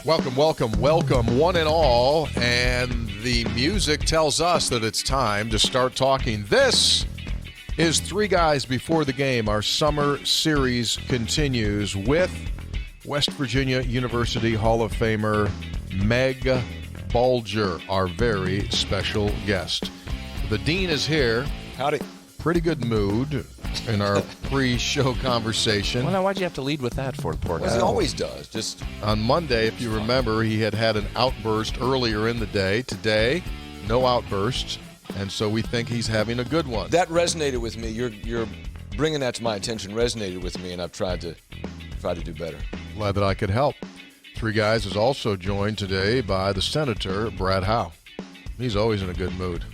Welcome, one and all. And the music tells us that it's time to start talking. This is Three Guys Before the Game. Our summer series continues with West Virginia University Hall of Famer Meg Bulger, our very special guest. The dean is here. Howdy. Pretty good mood in our pre-show conversation. Well, now why'd you have to lead with that for the poor guy? Well, he always does. Just on Monday, if you remember, he had an outburst earlier in the day. Today, no outburst, and so we think he's having a good one. that resonated with me. You're bringing that to my attention. Resonated with me, and I've tried to do better. Glad that I could help. Three Guys is also joined today by the Senator, Brad Howe. He's always in a good mood.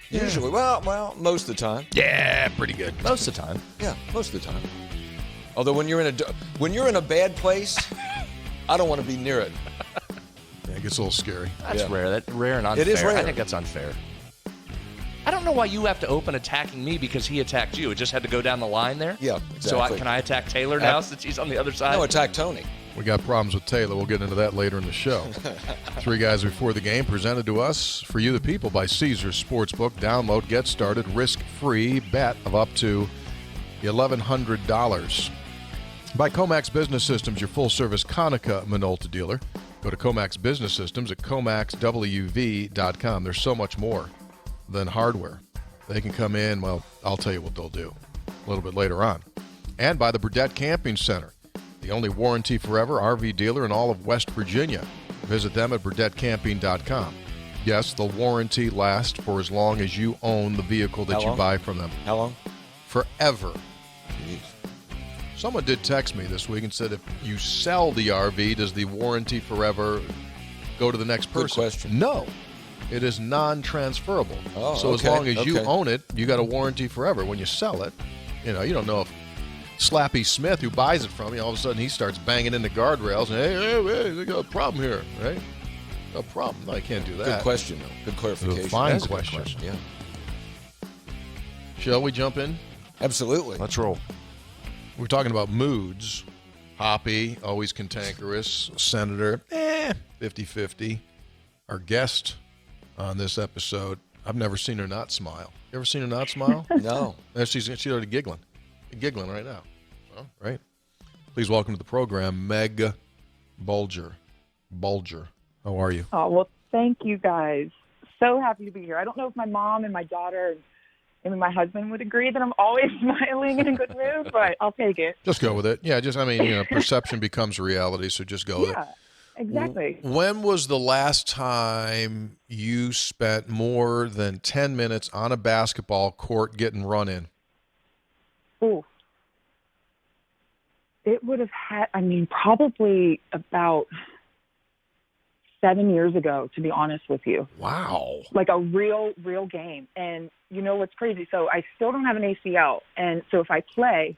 Usually, well, most of the time. Yeah, pretty good. Most of the time. Yeah, most of the time. Although when you're in a bad place, I don't want to be near it. Yeah, it gets a little scary. That's Yeah. rare. That's rare and unfair. It is rare. I think that's unfair. I don't know why you have to open attacking me because he attacked you. It just had to go down the line there? Yeah, So exactly. can I attack Taylor now since he's on the other side? No, attack Tony. We got problems with Taylor. We'll get into that later in the show. Three Guys Before the Game presented to us for you, the people, by Caesars Sportsbook. Download, get started, risk-free bet of up to $1,100. By Comax Business Systems, your full-service Konica Minolta dealer. Go to Comax Business Systems at comaxwv.com. There's so much more than hardware. They can come in, well, I'll tell you what they'll do a little bit later on. And by the Burdette Camping Center, the only warranty forever RV dealer in all of West Virginia. Visit them at burdettecamping.com. Yes, the warranty lasts for as long as you own the vehicle that you buy from them. How long? Forever. Jeez. Someone did text me this week and said, if you sell the RV, does the warranty forever go to the next person? Good question. No. It is non-transferable. Oh, so okay, as long as you okay. own it, you got a warranty forever. When you sell it, you don't know if Slappy Smith, who buys it from you, all of a sudden he starts banging into guardrails and, hey, they got a problem here, right? No problem. No, I can't do that. Good question, though. Good clarification. Fine That's a good question. Yeah. Shall we jump in? Absolutely. Let's roll. We're talking about moods. Hoppy, always cantankerous. Senator, 50-50. Our guest on this episode, I've never seen her not smile. You ever seen her not smile? No. She's already giggling. Giggling right now. Oh, right. Please welcome to the program, Meg Bulger. Bulger, how are you? Oh, well, thank you guys. So happy to be here. I don't know if my mom and my daughter and my husband would agree that I'm always smiling and in a good mood, but I'll take it. Just go with it. Yeah, perception becomes reality, so just go with it. Yeah, exactly. When was the last time you spent more than 10 minutes on a basketball court getting run in? Ooh. It would have probably about 7 years ago, to be honest with you. Wow. Like a real game. And you know what's crazy? So I still don't have an ACL. And so if I play,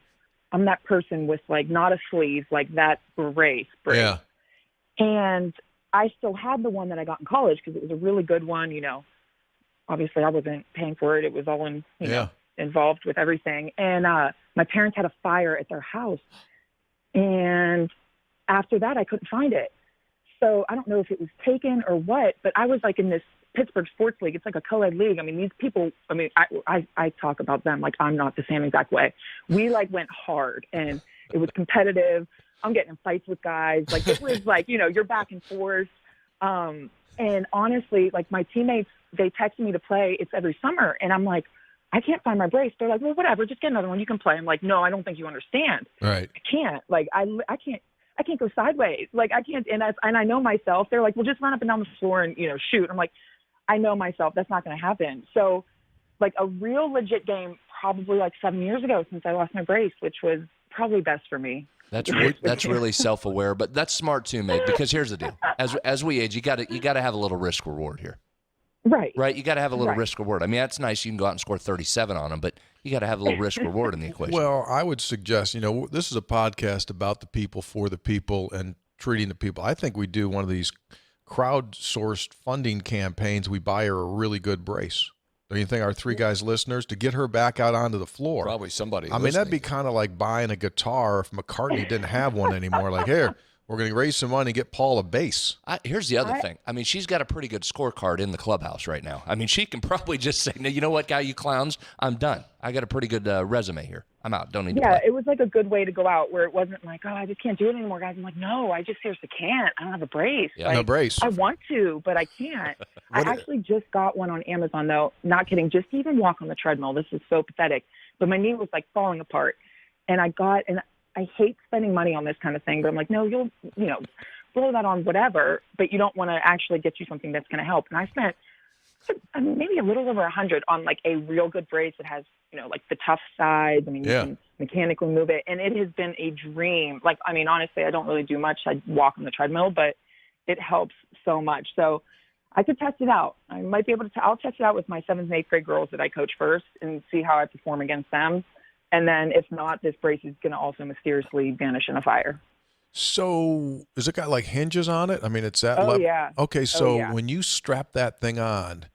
I'm that person with not a sleeve, like that brace. Yeah. And I still had the one that I got in college because it was a really good one. Obviously I wasn't paying for it. It was all involved with everything. And my parents had a fire at their house. And after that, I couldn't find it. So I don't know if it was taken or what, but I was in this Pittsburgh Sports League. It's like a co-ed league. These people, I talk about them like I'm not the same exact way. We went hard and it was competitive. I'm getting in fights with guys. It was you're back and forth. And honestly, my teammates, they texted me to play. It's every summer. And I'm like, I can't find my brace. They're like, well, whatever, just get another one. You can play. I'm like, no, I don't think you understand. Right. I can't. I can't go sideways. I can't. And I know myself. They're like, well, just run up and down the floor and, shoot. I'm like, I know myself. That's not going to happen. So a real legit game, probably 7 years ago since I lost my brace, which was probably best for me. That's really self-aware, but that's smart too, Meg, because here's the deal. As we age, you got to have a little risk reward here. Right. You got to have a little risk reward. That's nice. You can go out and score 37 on them, but you got to have a little risk reward in the equation. Well, I would suggest, this is a podcast about the people, for the people, and treating the people. I think we do one of these crowdsourced funding campaigns. We buy her a really good brace. Don't you think our Three Guys listeners, to get her back out onto the floor? Probably somebody that'd be kind of like buying a guitar if McCartney didn't have one anymore. Here, We're going to raise some money and get Paul a bass. Here's the other thing. I mean, she's got a pretty good scorecard in the clubhouse right now. I mean, she can probably just say, no, you know what, guy, you clowns, I'm done. I got a pretty good resume here. I'm out. Don't need to play. Yeah, it was like a good way to go out where it wasn't like, oh, I just can't do it anymore, guys. I'm like, no, I just seriously can't. I don't have a brace. Yeah. Like, No brace. I want to, but I can't. I actually just got one on Amazon, though. Not kidding. Just to even walk on the treadmill. This is so pathetic. But my knee was like falling apart. And I hate spending money on this kind of thing, but I'm like, no, you'll, blow that on whatever, but you don't want to actually get you something that's going to help. And I spent maybe a little over $100 on like a real good brace that has, like the tough sides. I mean, you can mechanically move it. And it has been a dream. Like, I mean, honestly, I don't really do much. I walk on the treadmill, but it helps so much. So I could test it out. I might be able to, I'll test it out with my 7th and 8th grade girls that I coach first and see how I perform against them. And then if not, this brace is going to also mysteriously vanish in a fire. So has it got like hinges on it? I mean, it's that level. Oh, yeah. Okay, so when you strap that thing on,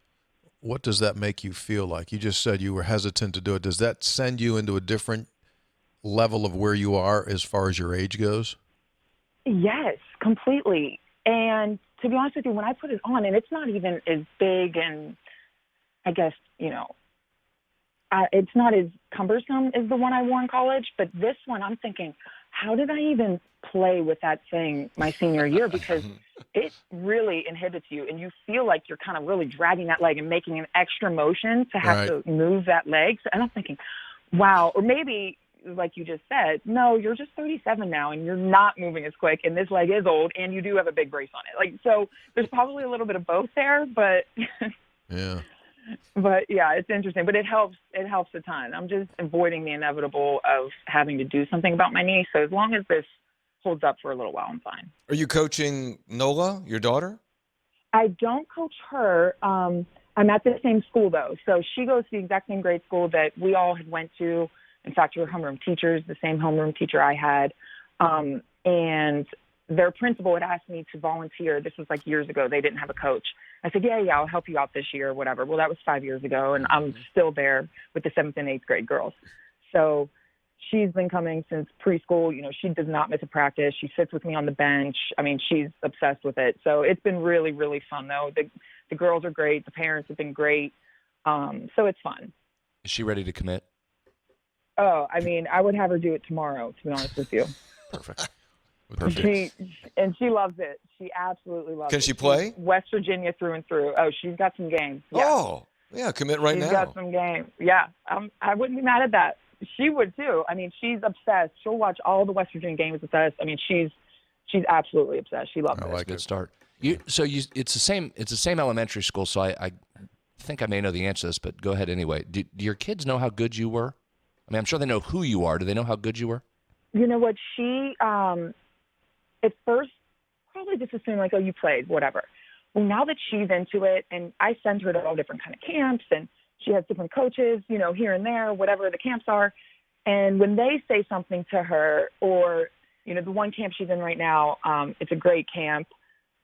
what does that make you feel like? You just said you were hesitant to do it. Does that send you into a different level of where you are as far as your age goes? Yes, completely. And to be honest with you, when I put it on, and it's not even as big and I guess, it's not as cumbersome as the one I wore in college, but this one I'm thinking, how did I even play with that thing my senior year? Because it really inhibits you, and you feel like you're kind of really dragging that leg and making an extra motion to have to move that leg. So, and I'm thinking, wow, or maybe like you just said, no, you're just 37 now and you're not moving as quick, and this leg is old, and you do have a big brace on it. Like, so there's probably a little bit of both there, but yeah. But yeah, it's interesting, but it helps a ton. I'm just avoiding the inevitable of having to do something about my knee. So as long as this holds up for a little while, I'm fine. Are you coaching Nola, your daughter? I don't coach her. I'm at the same school though. So she goes to the exact same grade school that we all had went to. In fact, we were homeroom teachers, the same homeroom teacher I had. And their principal had asked me to volunteer. This was like years ago. They didn't have a coach. I said, yeah, I'll help you out this year or whatever. Well, that was 5 years ago, and I'm still there with the 7th and 8th grade girls. So she's been coming since preschool. She does not miss a practice. She sits with me on the bench. I mean, she's obsessed with it. So it's been really, really fun, though. The girls are great. The parents have been great. So it's fun. Is she ready to commit? Oh, I mean, I would have her do it tomorrow, to be honest with you. Perfect. She loves it. She absolutely loves it. Can she play? She's West Virginia through and through. Oh, she's got some game. Yeah. Oh, yeah, commit right now. She's got some game. Yeah, I wouldn't be mad at that. She would too. I mean, she's obsessed. She'll watch all the West Virginia games with us. I mean, she's absolutely obsessed. She loves it. That's a good start. It's the same elementary school. So I think I may know the answer to this, but go ahead anyway. Do your kids know how good you were? I mean, I'm sure they know who you are. Do they know how good you were? You know what? She at first probably just assumed like, oh, you played, whatever. Well, now that she's into it, and I send her to all different kind of camps, and she has different coaches, here and there, whatever the camps are. And when they say something to her, or, the one camp she's in right now, it's a great camp.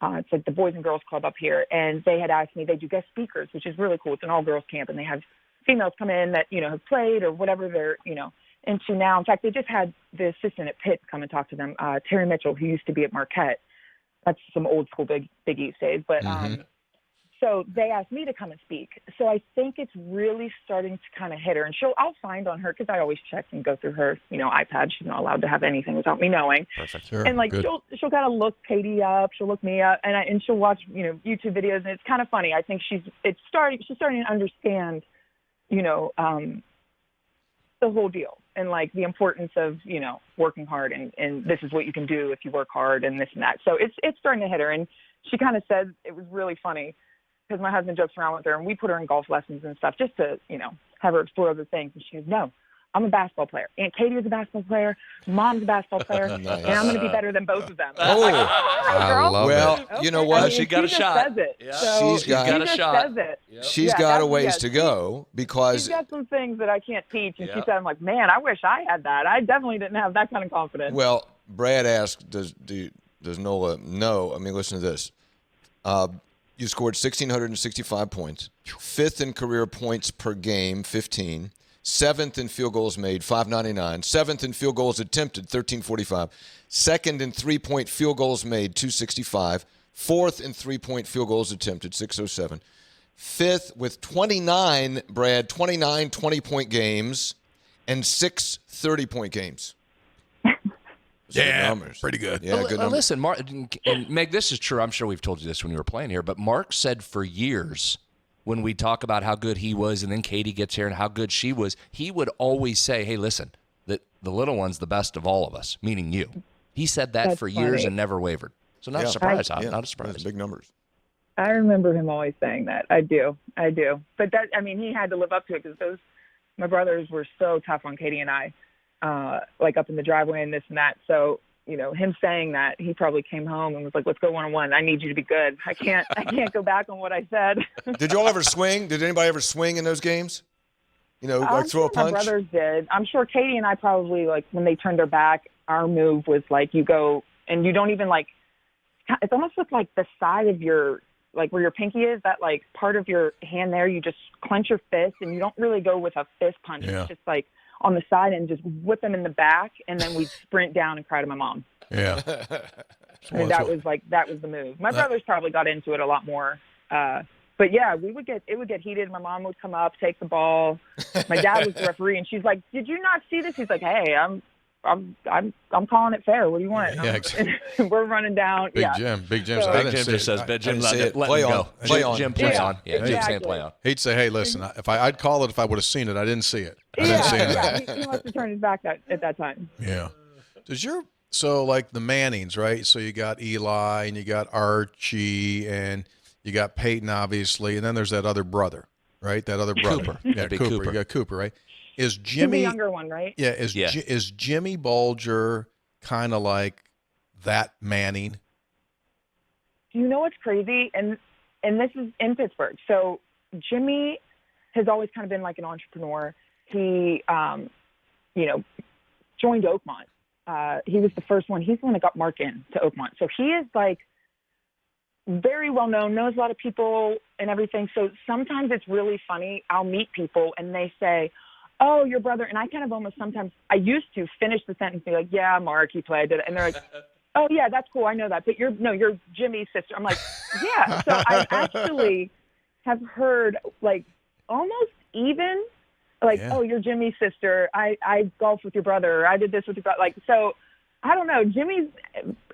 It's like the Boys and Girls Club up here. And they had asked me, they do guest speakers, which is really cool. It's an all-girls camp, and they have females come in that, have played or whatever they're, into now. In fact, they just had the assistant at Pitt come and talk to them, Terry Mitchell, who used to be at Marquette. That's some old school Big East days. But so they asked me to come and speak. So I think it's really starting to kind of hit her. And I'll find on her, because I always check and go through her, iPad. She's not allowed to have anything without me knowing. Perfect. Sure. And like she'll kind of look Katie up. She'll look me up, and she'll watch YouTube videos. And it's kind of funny. I think she's starting to understand, the whole deal, and like the importance of, working hard, and this is what you can do if you work hard, and this and that. So it's starting to hit her. And she kind of said, it was really funny, because my husband jokes around with her, and we put her in golf lessons and stuff just to, have her explore other things. And she goes, no, I'm a basketball player. Aunt Katie is a basketball player. Mom's a basketball player. Nice. And I'm going to be better than both of them. Oh, like, I love it. Okay. You know what? I mean, she got a shot. Says it. Yeah. So she's got a shot. Says it. Yep. She's got a ways to go, because she's got some things that I can't teach. And she said, I'm like, man, I wish I had that. I definitely didn't have that kind of confidence. Well, Brad asked, does Nola know? I mean, listen to this. You scored 1,665 points, 5th in career points per game, 15, 7th in field goals made, 599. 7th in field goals attempted, 1345. 2nd in three-point field goals made, 265. 4th in three-point field goals attempted, 607. 5th with 29, Brad, 29 20-point games and 6 30-point games. Yeah, numbers. Pretty good. Yeah, good numbers. Listen, Mark, and Meg, this is true. I'm sure we've told you this when you were playing here, but Mark said for years when we talk about how good he was and then Katie gets here and how good she was, he would always say, hey, listen, the little one's the best of all of us, meaning you. He said that for years and never wavered. So not a surprise. Not a surprise. That's big numbers. I remember him always saying that. I do. But that, I mean, he had to live up to it because my brothers were so tough on Katie and I, like up in the driveway and this and that. So, you know, him saying that, he probably came home and was like, let's go one-on-one. I need you to be good. I can't go back on what I said. Did you all ever swing? Did anybody ever swing in those games? You know, like throw a punch? My brothers did. I'm sure Katie and I probably, like, when they turned their back, our move was like, you go and you don't even, like, it's almost with like the side of your, like where your pinky is, that like part of your hand there, you just clench your fist and you don't really go with a fist punch. Yeah. It's just like on the side and just whip them in the back, and then we'd sprint down and cry to my mom. Yeah. I mean, that was the move. My brothers probably got into it a lot more. But yeah, it would get heated. My mom would come up, take the ball. My dad was the referee, and she's like, "Did you not see this?" He's like, "Hey, I'm calling it fair. What do you want?" Yeah, exactly. We're running down. Big Jim. Big Jim just says, Jim, let him go. Jim, play on. Yeah, Jim's saying play on. He'd say, hey, listen, I'd call it if I would have seen it. I didn't see it. I didn't see it. Yeah, he must have turned his back at that time. Yeah. So like the Mannings, right? So you got Eli and you got Archie and you got Peyton, obviously, and then there's that other brother, right? That other brother. Cooper. Yeah, Cooper. You got Cooper, right? Is Jimmy He's the younger one, right? Yeah. Is Jimmy Bulger kind of like that Manning? Do you know what's crazy? And this is in Pittsburgh. So Jimmy has always kind of been like an entrepreneur. He, joined Oakmont. He was the first one. He's the one that got Mark in to Oakmont. So he is like very well known, knows a lot of people and everything. So sometimes it's really funny. I'll meet people and they say, "Oh, your brother," and I kind of almost sometimes, I used to finish the sentence and be like, "Yeah, Mark, he played it," and they're like, "Oh yeah, that's cool, I know that, but you're Jimmy's sister." I'm like, yeah. So I actually have heard like almost even like, "Oh, you're Jimmy's sister. I golfed with your brother. I did this with your brother." Like, so I don't know. Jimmy's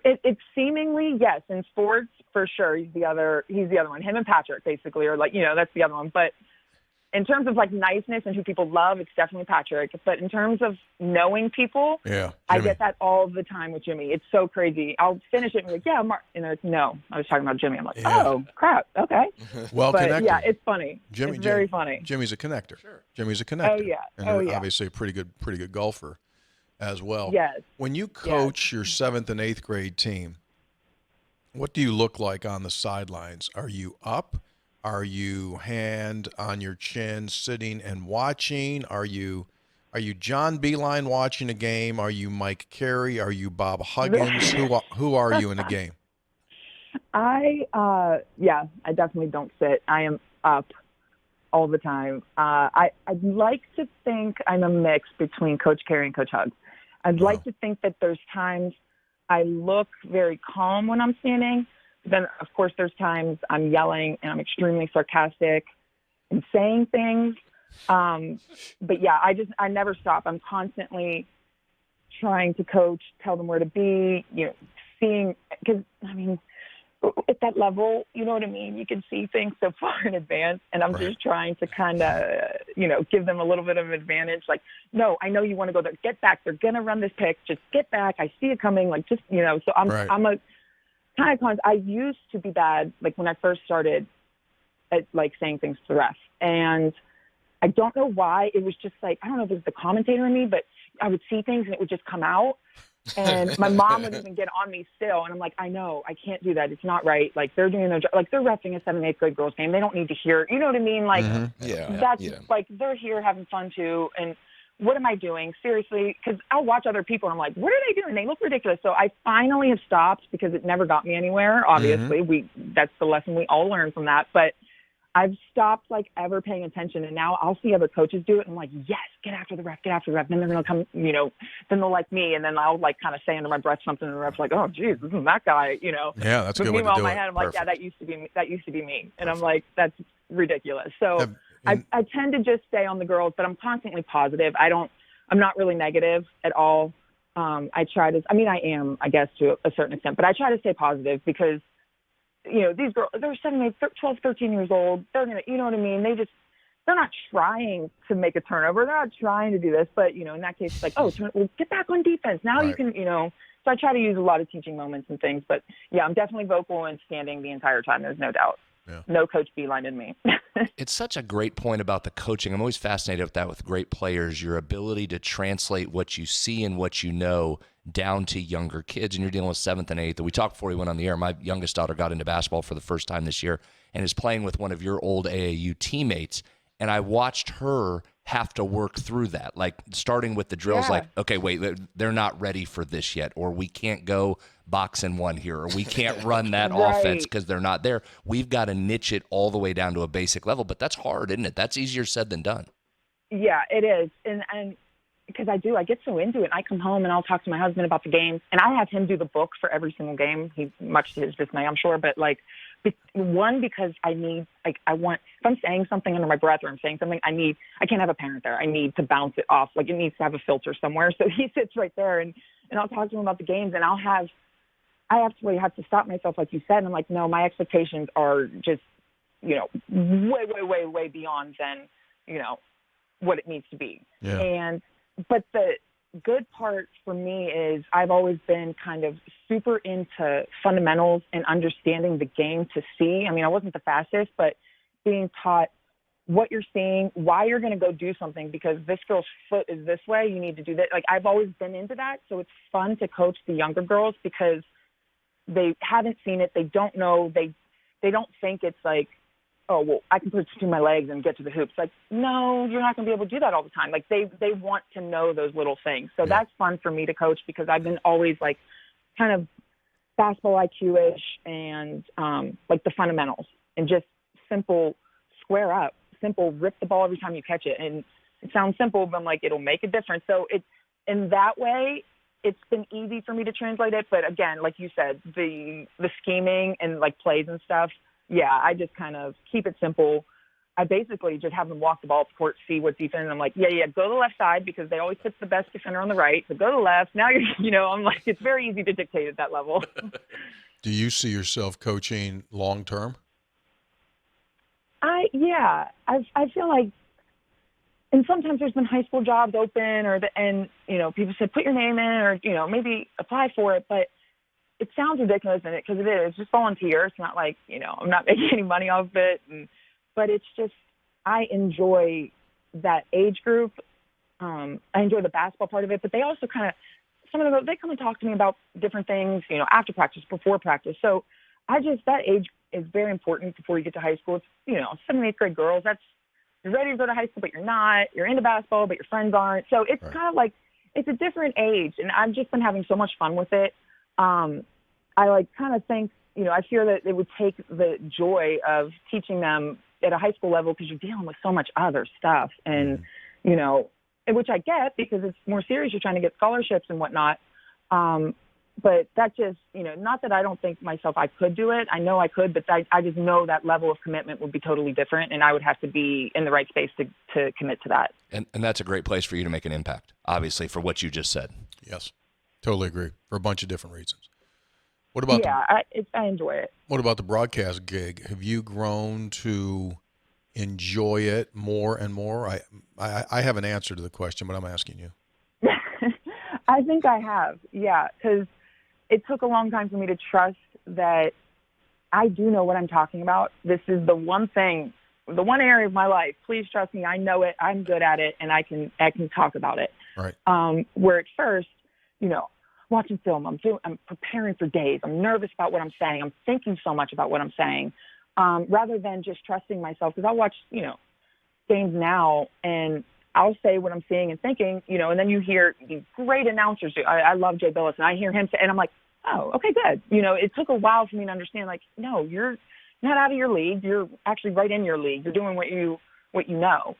it's seemingly, yes, in sports for sure. He's the other one. Him and Patrick basically are like, that's the other one, but. In terms of like niceness and who people love, it's definitely Patrick. But in terms of knowing people, I get that all the time with Jimmy. It's so crazy. I'll finish it and be like, "Yeah, Mark," and they're like, "No, I was talking about Jimmy." I'm like, "Oh, crap. Okay." Well but connected. Yeah, it's funny. It's very funny. Jimmy's a connector. Sure. Jimmy's a connector. Oh yeah. And obviously a pretty good golfer as well. Yes. When you coach your 7th and 8th grade team, what do you look like on the sidelines? Are you up? Are you hand on your chin, sitting and watching? Are you John Beeline watching a game? Are you Mike Carey? Are you Bob Huggins? Who are you in a game? I definitely don't sit. I am up all the time. I'd like to think I'm a mix between Coach Carey and Coach Huggs. I'd like to think that there's times I look very calm when I'm standing. Then, of course, there's times I'm yelling and I'm extremely sarcastic and saying things. But yeah, I never stop. I'm constantly trying to coach, tell them where to be, seeing, because I mean, at that level, you know what I mean? You can see things so far in advance, and I'm just trying to kind of, give them a little bit of an advantage. Like, "No, I know you want to go there. Get back. They're going to run this pick. Just get back. I see it coming." Like, just, so I'm a kind of I used to be bad, like when I first started at like saying things to the ref, and I don't know why. It was just like, I don't know if it was the commentator in me, but I would see things and it would just come out. And my mom would even get on me still. And I'm like, "I know, I can't do that. It's not right. Like, they're doing their job. Like, they're reffing a 7th and 8th grade girls game. They don't need to hear, you know what I mean? Like, like, they're here having fun too. And what am I doing? Seriously?" Because I'll watch other people and I'm like, "What are they doing? They look ridiculous." So I finally have stopped because it never got me anywhere. Obviously, that's the lesson we all learn from that. But I've stopped like ever paying attention, and now I'll see other coaches do it, and I'm like, yes, get after the ref. Then they're gonna come, then they'll like me, and then I'll like kind of say under my breath something, and the ref's like, oh, geez, this is that guy, Yeah, that's a good way to do it. Meanwhile, in my head, I'm like, yeah, that used to be me, and I'm like, that's ridiculous. So I tend to just stay on the girls, but I'm constantly positive. I'm not really negative at all. I am, I guess, to a certain extent, but I try to stay positive because these girls, they're 7, 8, 12, 13 years old. They're going to, you know what I mean? They're not trying to make a turnover. They're not trying to do this, but, in that case, it's like, well, get back on defense. Now you can, so I try to use a lot of teaching moments and things, but yeah, I'm definitely vocal and standing the entire time. There's no doubt. Yeah. No Coach Beeline in me. It's such a great point about the coaching. I'm always fascinated with that with great players, your ability to translate what you see and what you know down to younger kids. And you're dealing with 7th and 8th. We talked before we went on the air. My youngest daughter got into basketball for the first time this year and is playing with one of your old AAU teammates. And I watched her have to work through that, like starting with the drills, like, okay, wait, they're not ready for this yet, or we can't go box and one here, or we can't run that offense because they're not there. We've got to niche it all the way down to a basic level, but that's hard, isn't it? That's easier said than done. Yeah, it is. And because I get so into it. I come home and I'll talk to my husband about the games, and I have him do the book for every single game. He, much to his dismay, I'm sure, but because I need, if I'm saying something under my breath or I'm saying something, I can't have a parent there. I need to bounce it off. Like, it needs to have a filter somewhere. So he sits right there, and I'll talk to him about the games, and I have to stop myself, like you said. And I'm like, no, my expectations are just, way, way, way, way beyond than, what it needs to be. Yeah. But the good part for me is I've always been kind of super into fundamentals and understanding the game to see. I mean, I wasn't the fastest, but being taught what you're seeing, why you're going to go do something, because this girl's foot is this way, you need to do that. Like, I've always been into that. So it's fun to coach the younger girls because they haven't seen it. They don't know. They don't think it's like, oh, well, I can put it between my legs and get to the hoops. Like, no, you're not going to be able to do that all the time. Like, they want to know those little things. So that's fun for me to coach because I've been always like kind of basketball IQ-ish and like the fundamentals and just simple square up, simple rip the ball every time you catch it. And it sounds simple, but I'm like, it'll make a difference. So in that way, it's been easy for me to translate it. But again, like you said, the scheming and like plays and stuff, yeah, I just kind of keep it simple. I basically just have them walk the ball up the court, see what's defense. And I'm like, yeah, go to the left side because they always put the best defender on the right. So go to the left. Now I'm like, it's very easy to dictate at that level. Do you see yourself coaching long term? I feel like, and sometimes there's been high school jobs open and people said, put your name in or, maybe apply for it. But it sounds ridiculous in it because it is. It's just volunteer. It's not like, I'm not making any money off of it. But it's just, I enjoy that age group. I enjoy the basketball part of it. But they also kind of, some of them, they come and talk to me about different things, after practice, before practice. So that age is very important before you get to high school. It's, 7th and 8th grade girls. You're ready to go to high school, but you're not. You're into basketball, but your friends aren't. So it's kind of like, it's a different age. And I've just been having so much fun with it. I kind of think, I fear that it would take the joy of teaching them at a high school level because you're dealing with so much other stuff and, which I get because it's more serious. You're trying to get scholarships and whatnot. But that just, not that I don't think myself I could do it. I know I could, but I just know that level of commitment would be totally different, and I would have to be in the right space to commit to that. And that's a great place for you to make an impact, obviously, for what you just said. Yes, totally agree, for a bunch of different reasons. What about I enjoy it. What about the broadcast gig? Have you grown to enjoy it more and more? I have an answer to the question, but I'm asking you. I think I have, yeah, because it took a long time for me to trust that I do know what I'm talking about. This is the one thing, the one area of my life. Please trust me. I know it. I'm good at it, and I can talk about it. Right. Where at first, watching film, I'm preparing for days. I'm nervous about what I'm saying. I'm thinking so much about what I'm saying, rather than just trusting myself. Because I'll watch, games now, and I'll say what I'm seeing and thinking, and then you hear these great announcers. I love Jay Billis, and I hear him say, and I'm like, oh, okay, good. It took a while for me to understand, like, no, you're not out of your league. You're actually right in your league. You're doing what you know.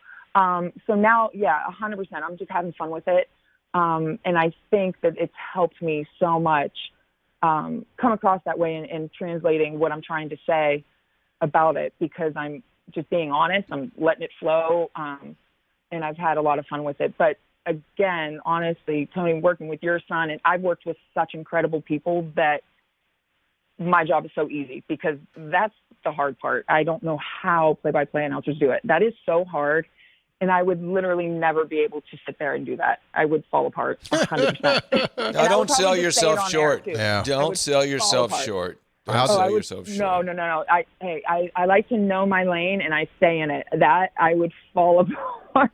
So now, yeah, 100%. I'm just having fun with it. And I think that it's helped me so much come across that way in translating what I'm trying to say about it, because I'm just being honest. I'm letting it flow. And I've had a lot of fun with it. But again, honestly, Tony, working with your son, and I've worked with such incredible people that my job is so easy, because that's the hard part. I don't know how play-by-play announcers do it. That is so hard. And I would literally never be able to sit there and do that. I would fall apart 100%. Now, don't sell yourself short. Yeah. Don't sell yourself short. Don't sell yourself short. No. I like to know my lane, and I stay in it. That I would fall apart.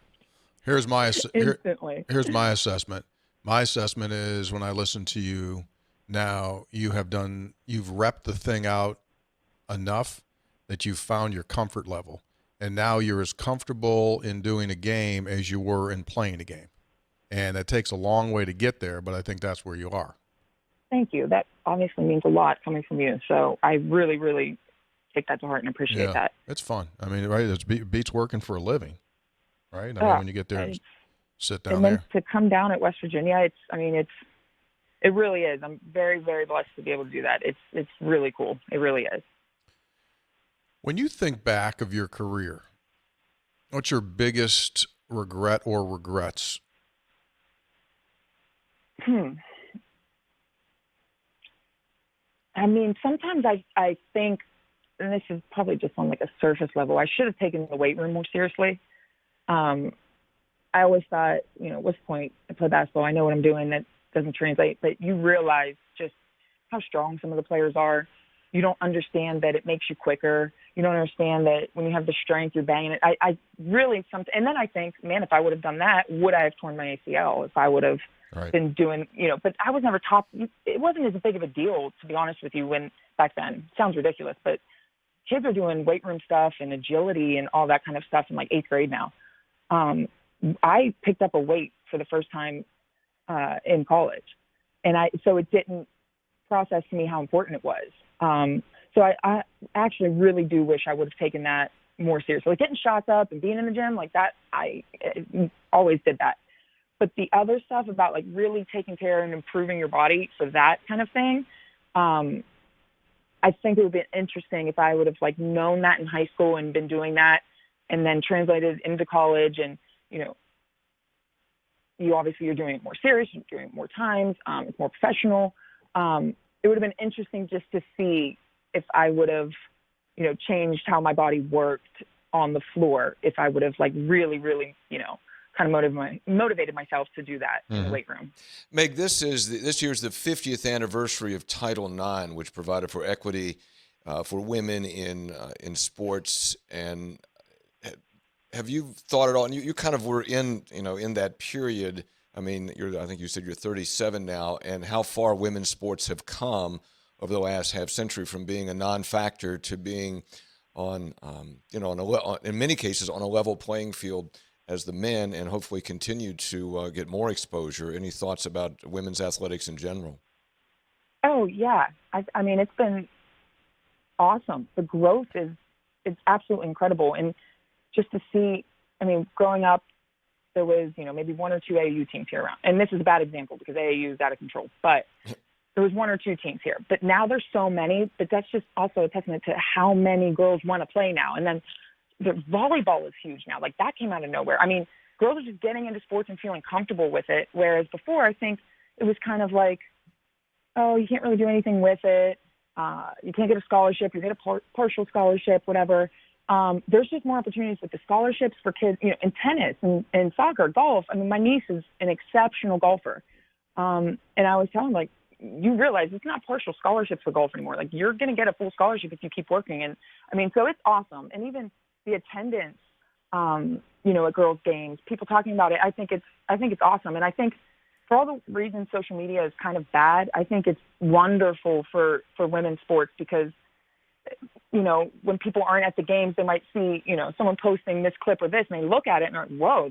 Here's my instantly. Here's my assessment. My assessment is, when I listen to you now, you've repped the thing out enough that you've found your comfort level. And now you're as comfortable in doing a game as you were in playing a game. And it takes a long way to get there, but I think that's where you are. Thank you. That obviously means a lot coming from you. So I really, really take that to heart and appreciate that. It's fun. I mean, right? It beats working for a living, right? I mean, when you get there and sit down and then there. to come down at West Virginia, it really is. I'm very, very blessed to be able to do that. It's really cool. It really is. When you think back of your career, what's your biggest regret or regrets? I mean, sometimes I think, and this is probably just on like a surface level, I should have taken the weight room more seriously. I always thought, what's the point? I play basketball. I know what I'm doing. That doesn't translate. But you realize just how strong some of the players are. You don't understand that it makes you quicker. You don't understand that when you have the strength, you're banging it. I really, and then I think, man, if I would have done that, would I have torn my ACL? If I would have been doing, but I was never taught. It wasn't as big of a deal, to be honest with you, when back then. It sounds ridiculous, but kids are doing weight room stuff and agility and all that kind of stuff in like 8th grade now. I picked up a weight for the first time in college, and so it didn't process to me how important it was. So I actually really do wish I would have taken that more seriously. Like getting shots up and being in the gym like that, I always did that. But the other stuff about like really taking care and improving your body for that kind of thing, I think it would be interesting if I would have like known that in high school and been doing that, and then translated into college. And, you're doing it more serious, you're doing it more times, it's more professional. It would have been interesting just to see if I would have, changed how my body worked on the floor, if I would have like really, really, kind of motivated myself to do that in the weight room. Meg, this year's the 50th anniversary of Title IX, which provided for equity for women in sports. And have you thought at all? And you kind of were in that period. I mean, I think you said you're 37 now, and how far women's sports have come over the last half century, from being a non-factor to being on, in many cases, on a level playing field as the men, and hopefully continue to get more exposure. Any thoughts about women's athletics in general? Oh, yeah. I mean, it's been awesome. The growth it's absolutely incredible. And just to see, growing up, there was, maybe 1 or 2 AAU teams here around. And this is a bad example because AAU is out of control. But there was 1 or 2 teams here. But now there's so many. But that's just also a testament to how many girls want to play now. And then the volleyball is huge now. Like, that came out of nowhere. I mean, girls are just getting into sports and feeling comfortable with it. Whereas before, I think it was kind of like, oh, you can't really do anything with it. You can't get a scholarship. You get a partial scholarship, whatever. There's just more opportunities with the scholarships for kids, in tennis and soccer, golf. I mean, my niece is an exceptional golfer. And I was telling her, like, you realize it's not partial scholarships for golf anymore. Like, you're going to get a full scholarship if you keep working. And so it's awesome. And even the attendance, at girls' games, people talking about it, I think it's awesome. And I think for all the reasons social media is kind of bad, I think it's wonderful for women's sports because, when people aren't at the games, they might see, someone posting this clip or this, and they look at it and are like, whoa,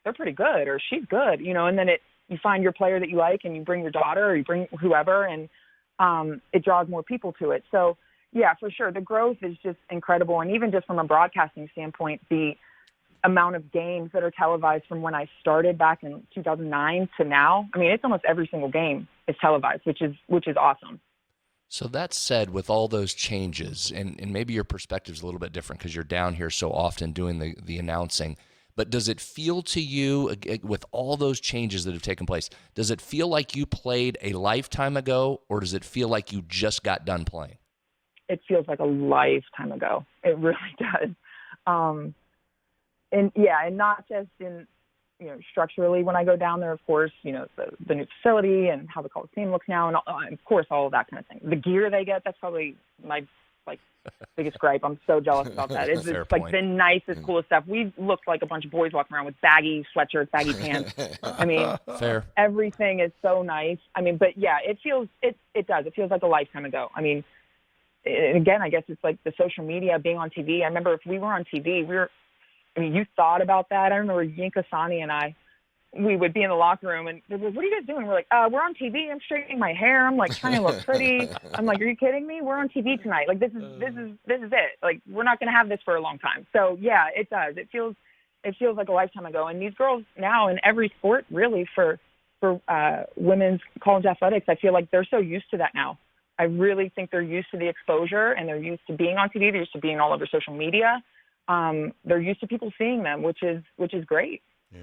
they're pretty good, or she's good, and then you find your player that you like and you bring your daughter or you bring whoever, and it draws more people to it. So, Yeah, for sure. The growth is just incredible. And even just from a broadcasting standpoint, the amount of games that are televised from when I started back in 2009 to now, I mean, it's almost every single game is televised, which is awesome. So that said, with all those changes, and maybe your perspective is a little bit different because you're down here so often doing the announcing, but does it feel to you, with all those changes that have taken place, does it feel like you played a lifetime ago, or does it feel like you just got done playing? It feels like a lifetime ago. It really does. And not just in, structurally when I go down there, of course, the new facility and how the Coliseum looks now, and of course, all of that kind of thing. The gear they get, that's probably my biggest gripe. I'm so jealous about that. It's like the nicest, coolest stuff. We looked like a bunch of boys walking around with baggy sweatshirts, baggy pants. I mean, fair. Everything is so nice. I mean, but yeah, it does. It feels like a lifetime ago. I mean, again, I guess it's like the social media, being on TV. I remember if we were on TV, you thought about that. I remember Yinka Sani and we would be in the locker room and they'd be like, what are you guys doing? We're like, we're on TV. I'm straightening my hair. I'm like trying to look pretty. I'm like, are you kidding me? We're on TV tonight. Like, this is it. Like, we're not going to have this for a long time. So yeah, it does. It feels like a lifetime ago. And these girls now in every sport, really, for women's college athletics, I feel like they're so used to that now. I really think they're used to the exposure and they're used to being on TV. They're used to being all over social media. They're used to people seeing them, which is great. Yeah.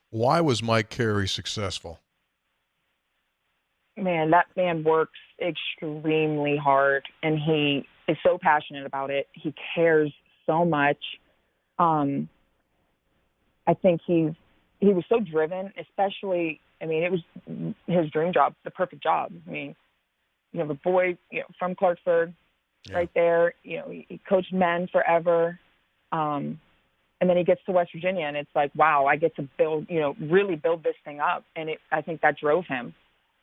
Why was Mike Carey successful? Man, that man works extremely hard, and he is so passionate about it. He cares so much. I think he was so driven, especially, I mean, it was his dream job, the perfect job. I mean, the boy, from Clarksburg, right there, he coached men forever. And then he gets to West Virginia and it's like, wow, I get to build, really build this thing up. And I think that drove him.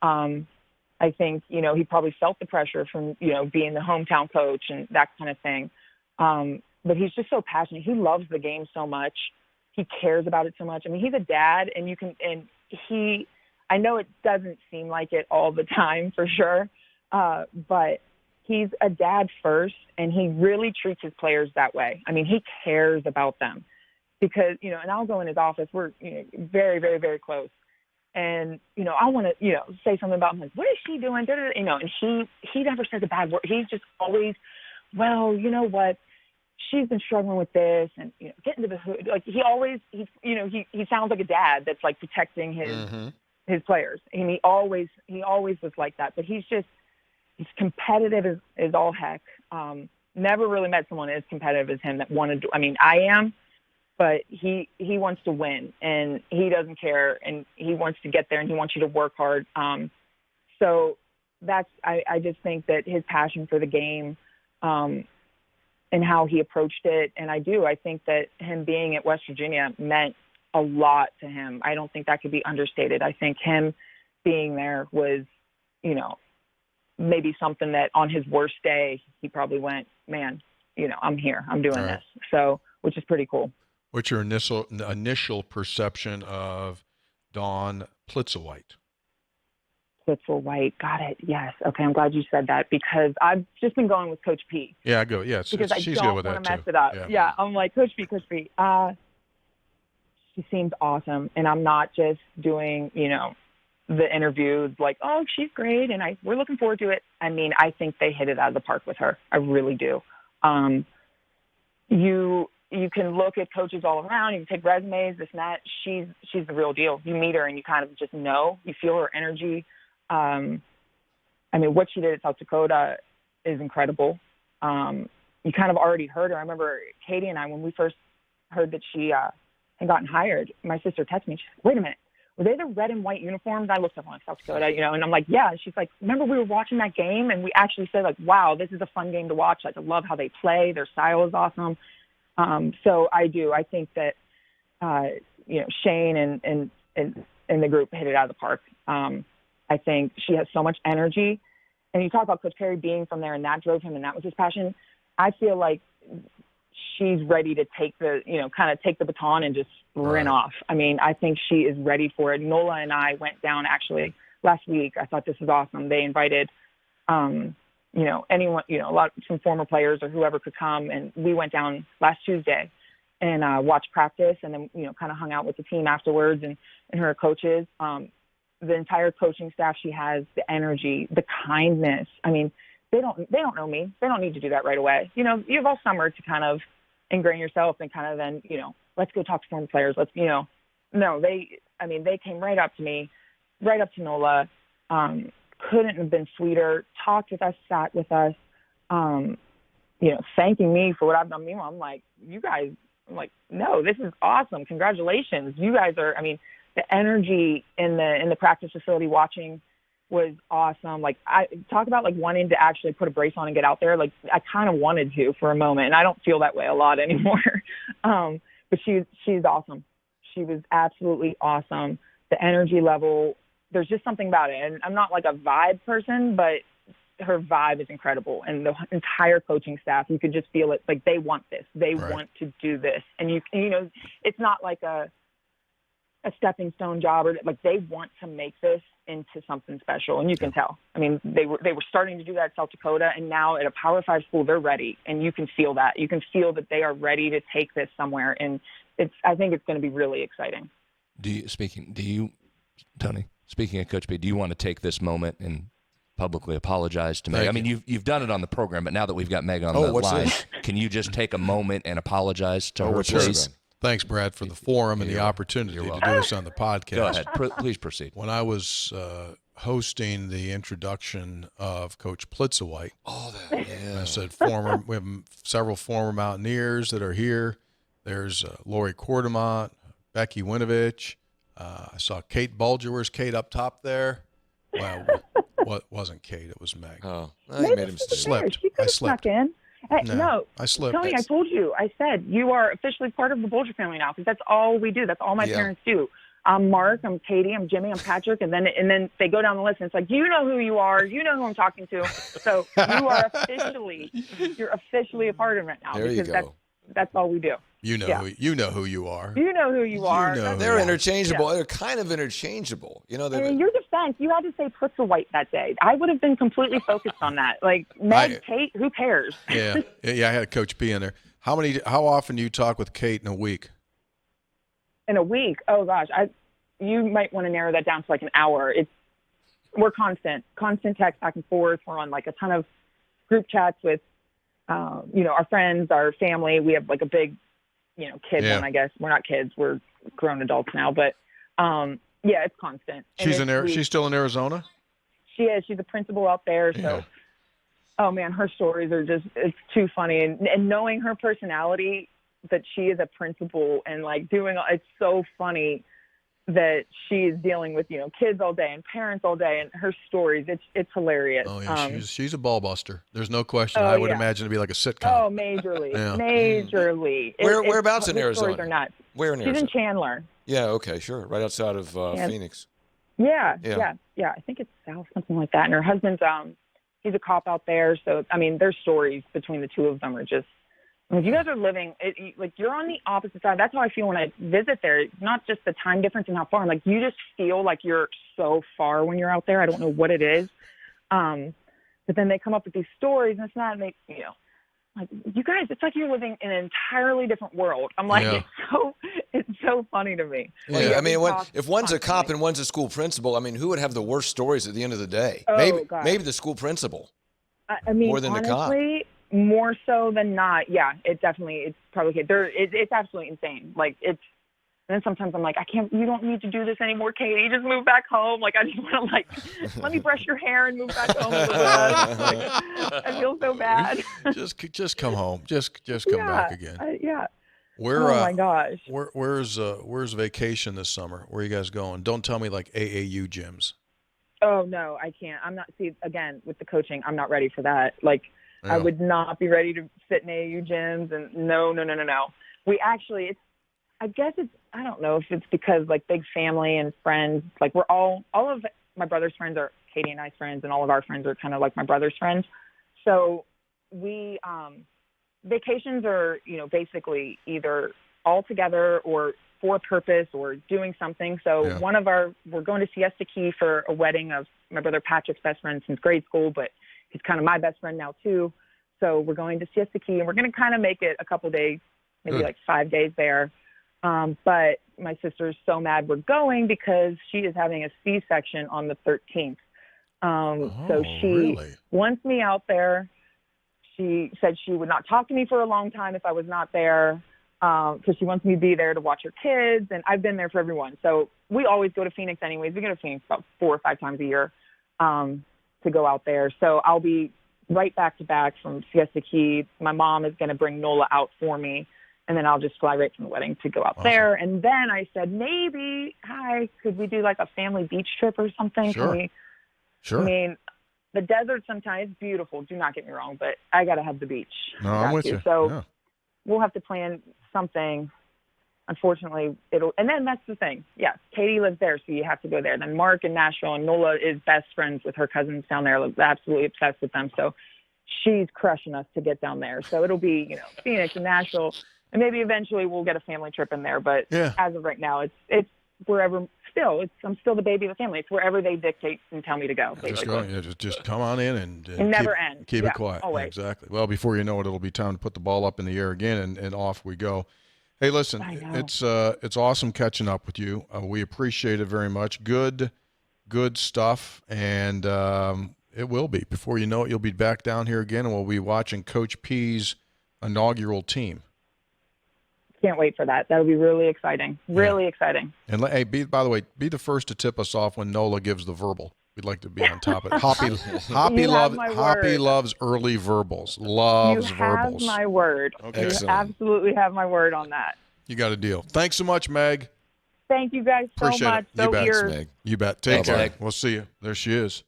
I think, he probably felt the pressure from, being the hometown coach and that kind of thing. But he's just so passionate. He loves the game so much. He cares about it so much. I mean, he's a dad I know it doesn't seem like it all the time for sure. But he's a dad first, and he really treats his players that way. I mean, he cares about them because, and I'll go in his office. We're very, very, very close. And, I want to, say something about him. Like, what is she doing? And he never says a bad word. He's just always, well, you know what? She's been struggling with this and, get into the hood. Like, he sounds like a dad that's like protecting his players. And he always was like that. But he's competitive as all heck. Never really met someone as competitive as him that wanted to. I mean, I am, but he wants to win and he doesn't care and he wants to get there and he wants you to work hard. So I just think that his passion for the game and how he approached it. And I think that him being at West Virginia meant a lot to him. I don't think that could be understated. I think him being there was, maybe something that on his worst day, he probably went, man, I'm here, I'm doing this. So, which is pretty cool. What's your initial perception of Don Plitzelwhite? Plitzelwhite, got it. Yes. Okay, I'm glad you said that because I've just been going with Coach P. Yeah, go. Yeah, because she's I don't want to mess it up. Yeah, I'm like, Coach P. She seems awesome, and I'm not just doing, the interview like, oh, she's great, and we're looking forward to it. I mean, I think they hit it out of the park with her. I really do. You can look at coaches all around. You can take resumes, this and that. She's the real deal. You meet her, and you kind of just know. You feel her energy. I mean, what she did at South Dakota is incredible. You kind of already heard her. I remember Katie and I, when we first heard that she had gotten hired, my sister texted me. She said, wait a minute. Were they the red and white uniforms? I looked up on South Dakota, and I'm like, yeah. And she's like, remember we were watching that game, and we actually said, like, wow, this is a fun game to watch. Like, I love how they play. Their style is awesome. So I do. I think that, Shane and the group hit it out of the park. I think she has so much energy. And you talk about Coach Carey being from there, and that drove him, and that was his passion. I feel like she's ready to take the baton and just sprint off. I mean, I think she is ready for it. Nola and I went down actually last week. I thought this was awesome. They invited anyone, some former players or whoever could come. And we went down last Tuesday and watched practice, and then, kind of hung out with the team afterwards and her coaches. The entire coaching staff she has, the energy, the kindness. I mean, they don't know me. They don't need to do that right away. You have all summer to kind of ingrain yourself and kind of then, let's go talk to former players. No, they came right up to me, right up to Nola. Couldn't have been sweeter, talked with us, sat with us, thanking me for what I've done. Meanwhile, I'm like, you guys, no, this is awesome. Congratulations. You guys are, the energy in the practice facility watching was awesome. I talk about wanting to actually put a brace on and get out there. I kind of wanted to for a moment, and I don't feel that way a lot anymore. But she's awesome. She was absolutely awesome. The energy level, there's just something about it. And I'm not a vibe person, but her vibe is incredible. And the entire coaching staff, you could just feel it. They want this. They want to do this. And it's not like a stepping stone job, or they want to make this into something special. And you can tell. They were starting to do that at South Dakota, and now at a Power 5 school, they're ready. And you can feel that. You can feel that they are ready to take this somewhere. And I think it's going to be really exciting. Tony, speaking of Coach B, do you want to take this moment and publicly apologize to Meg? You've done it on the program, but now that we've got Meg on the line, can you just take a moment and apologize to her, please? Thanks, Brad, for the forum and the opportunity to do this on the podcast. Go ahead. Please proceed. When I was hosting the introduction of Coach Plitzelwhite, I said we have several former Mountaineers that are here. There's Lori Quartermont, Becky Winovich. I saw Kate Bulger. Where's Kate up top there? Well, what wasn't Kate? It was Meg. Oh, I made him slipped. She could have snuck in. No, I slipped. Tony, I told you. I said you are officially part of the Bulger family now, because that's all we do. That's all my parents do. I'm Mark. I'm Katie. I'm Jimmy. I'm Patrick. And then they go down the list, and it's you know who you are. You know who I'm talking to. So you're officially a part of it now. There you go. That's all we do. You know who you are. You know who you are. They're interchangeable. Yeah. They're kind of interchangeable. In your defense, you had to say Plitzelwhite that day. I would have been completely focused on that. Meg, Kate, who cares? Yeah, I had Coach P in there. How often do you talk with Kate in a week? In a week? Oh gosh, you might want to narrow that down to an hour. We're constant text back and forth. We're on a ton of group chats with our friends, our family. We have a big kid one, I guess. We're not kids. We're grown adults now. But, it's constant. She's still in Arizona? She is. She's a principal out there. So, oh, man, her stories are it's too funny. And knowing her personality, that she is a principal and, it's so funny that she is dealing with, kids all day and parents all day, and her stories, it's hilarious. Oh, yeah, she's a ball buster. There's no question. I would imagine it'd be like a sitcom. Oh, majorly. Majorly. Whereabouts in Arizona? Stories are nuts. Where in Arizona? She's in Chandler. Yeah, okay, sure. Right outside of Phoenix. Yeah. I think it's south, something like that. And her husband's, he's a cop out there. So, their stories between the two of them are just, you guys are living, you're on the opposite side. That's how I feel when I visit there. It's not just the time difference and how far. You just feel like you're so far when you're out there. I don't know what it is. But then they come up with these stories, and it's not, and they, you guys, it's like you're living in an entirely different world. I'm it's so funny to me. Yeah, if one's a cop and one's a school principal, who would have the worst stories at the end of the day? Oh, maybe the school principal. More than honestly, the cop. More so than not. Yeah, it's probably it's absolutely insane. And then sometimes I'm like, you don't need to do this anymore, Katie. Just move back home. I just want to let me brush your hair and move back home. I feel so bad. just come home. Just come back again. Oh my gosh. Where's vacation this summer? Where are you guys going? Don't tell me AAU gyms. Oh no, I can't. I'm not. See, again, with the coaching, I'm not ready for that. I would not be ready to sit in AAU gyms, and no. We actually, I don't know if it's because big family and friends, we're all of my brother's friends are Katie and I's friends, and all of our friends are kind of my brother's friends. So we, vacations are, basically either all together or for a purpose or doing something. So we're going to Siesta Key for a wedding of my brother Patrick's best friend since grade school, but he's kind of my best friend now too. So we're going to Siesta Key, and we're going to kind of make it a couple days, maybe like 5 days there. But my sister is so mad we're going because she is having a C-section on the 13th. So she wants me out there. She said she would not talk to me for a long time if I was not there, because she wants me to be there to watch her kids. And I've been there for everyone. So we always go to Phoenix anyways. We go to Phoenix about 4 or 5 times a year to go out there. So I'll be right back to back from Siesta Key. My mom is going to bring Nola out for me, and then I'll just fly right from the wedding to go out there. And then I said, maybe, could we do like a family beach trip or something? Sure. I mean, the desert sometimes is beautiful. Do not get me wrong, but I got to have the beach. No, I'm with you. So we'll have to plan something. Unfortunately, and then that's the thing. Yeah, Katie lives there, so you have to go there. Then Mark in Nashville, and Nola is best friends with her cousins down there, absolutely obsessed with them. So she's crushing us to get down there. So it'll be, Phoenix and Nashville, and maybe eventually we'll get a family trip in there. But as of right now, it's wherever. I'm still the baby of the family. It's wherever they dictate and tell me to go. Just come on in and never end. Keep it quiet. Always. Exactly. Well, before you know it, it'll be time to put the ball up in the air again, and off we go. Hey, listen, it's awesome catching up with you. We appreciate it very much. Good stuff, and it will be. Before you know it, you'll be back down here again, and we'll be watching Coach P's inaugural team. Can't wait for that. That'll be really exciting. Really exciting. And hey, by the way, be the first to tip us off when Nola gives the verbal. We'd like to be on top of it. Hoppy loves early verbals. Loves verbals. You have my word. Okay. You absolutely have my word on that. You got a deal. Thanks so much, Meg. Thank you guys so much. You bet, Meg. You bet. Take care. Meg. We'll see you. There she is,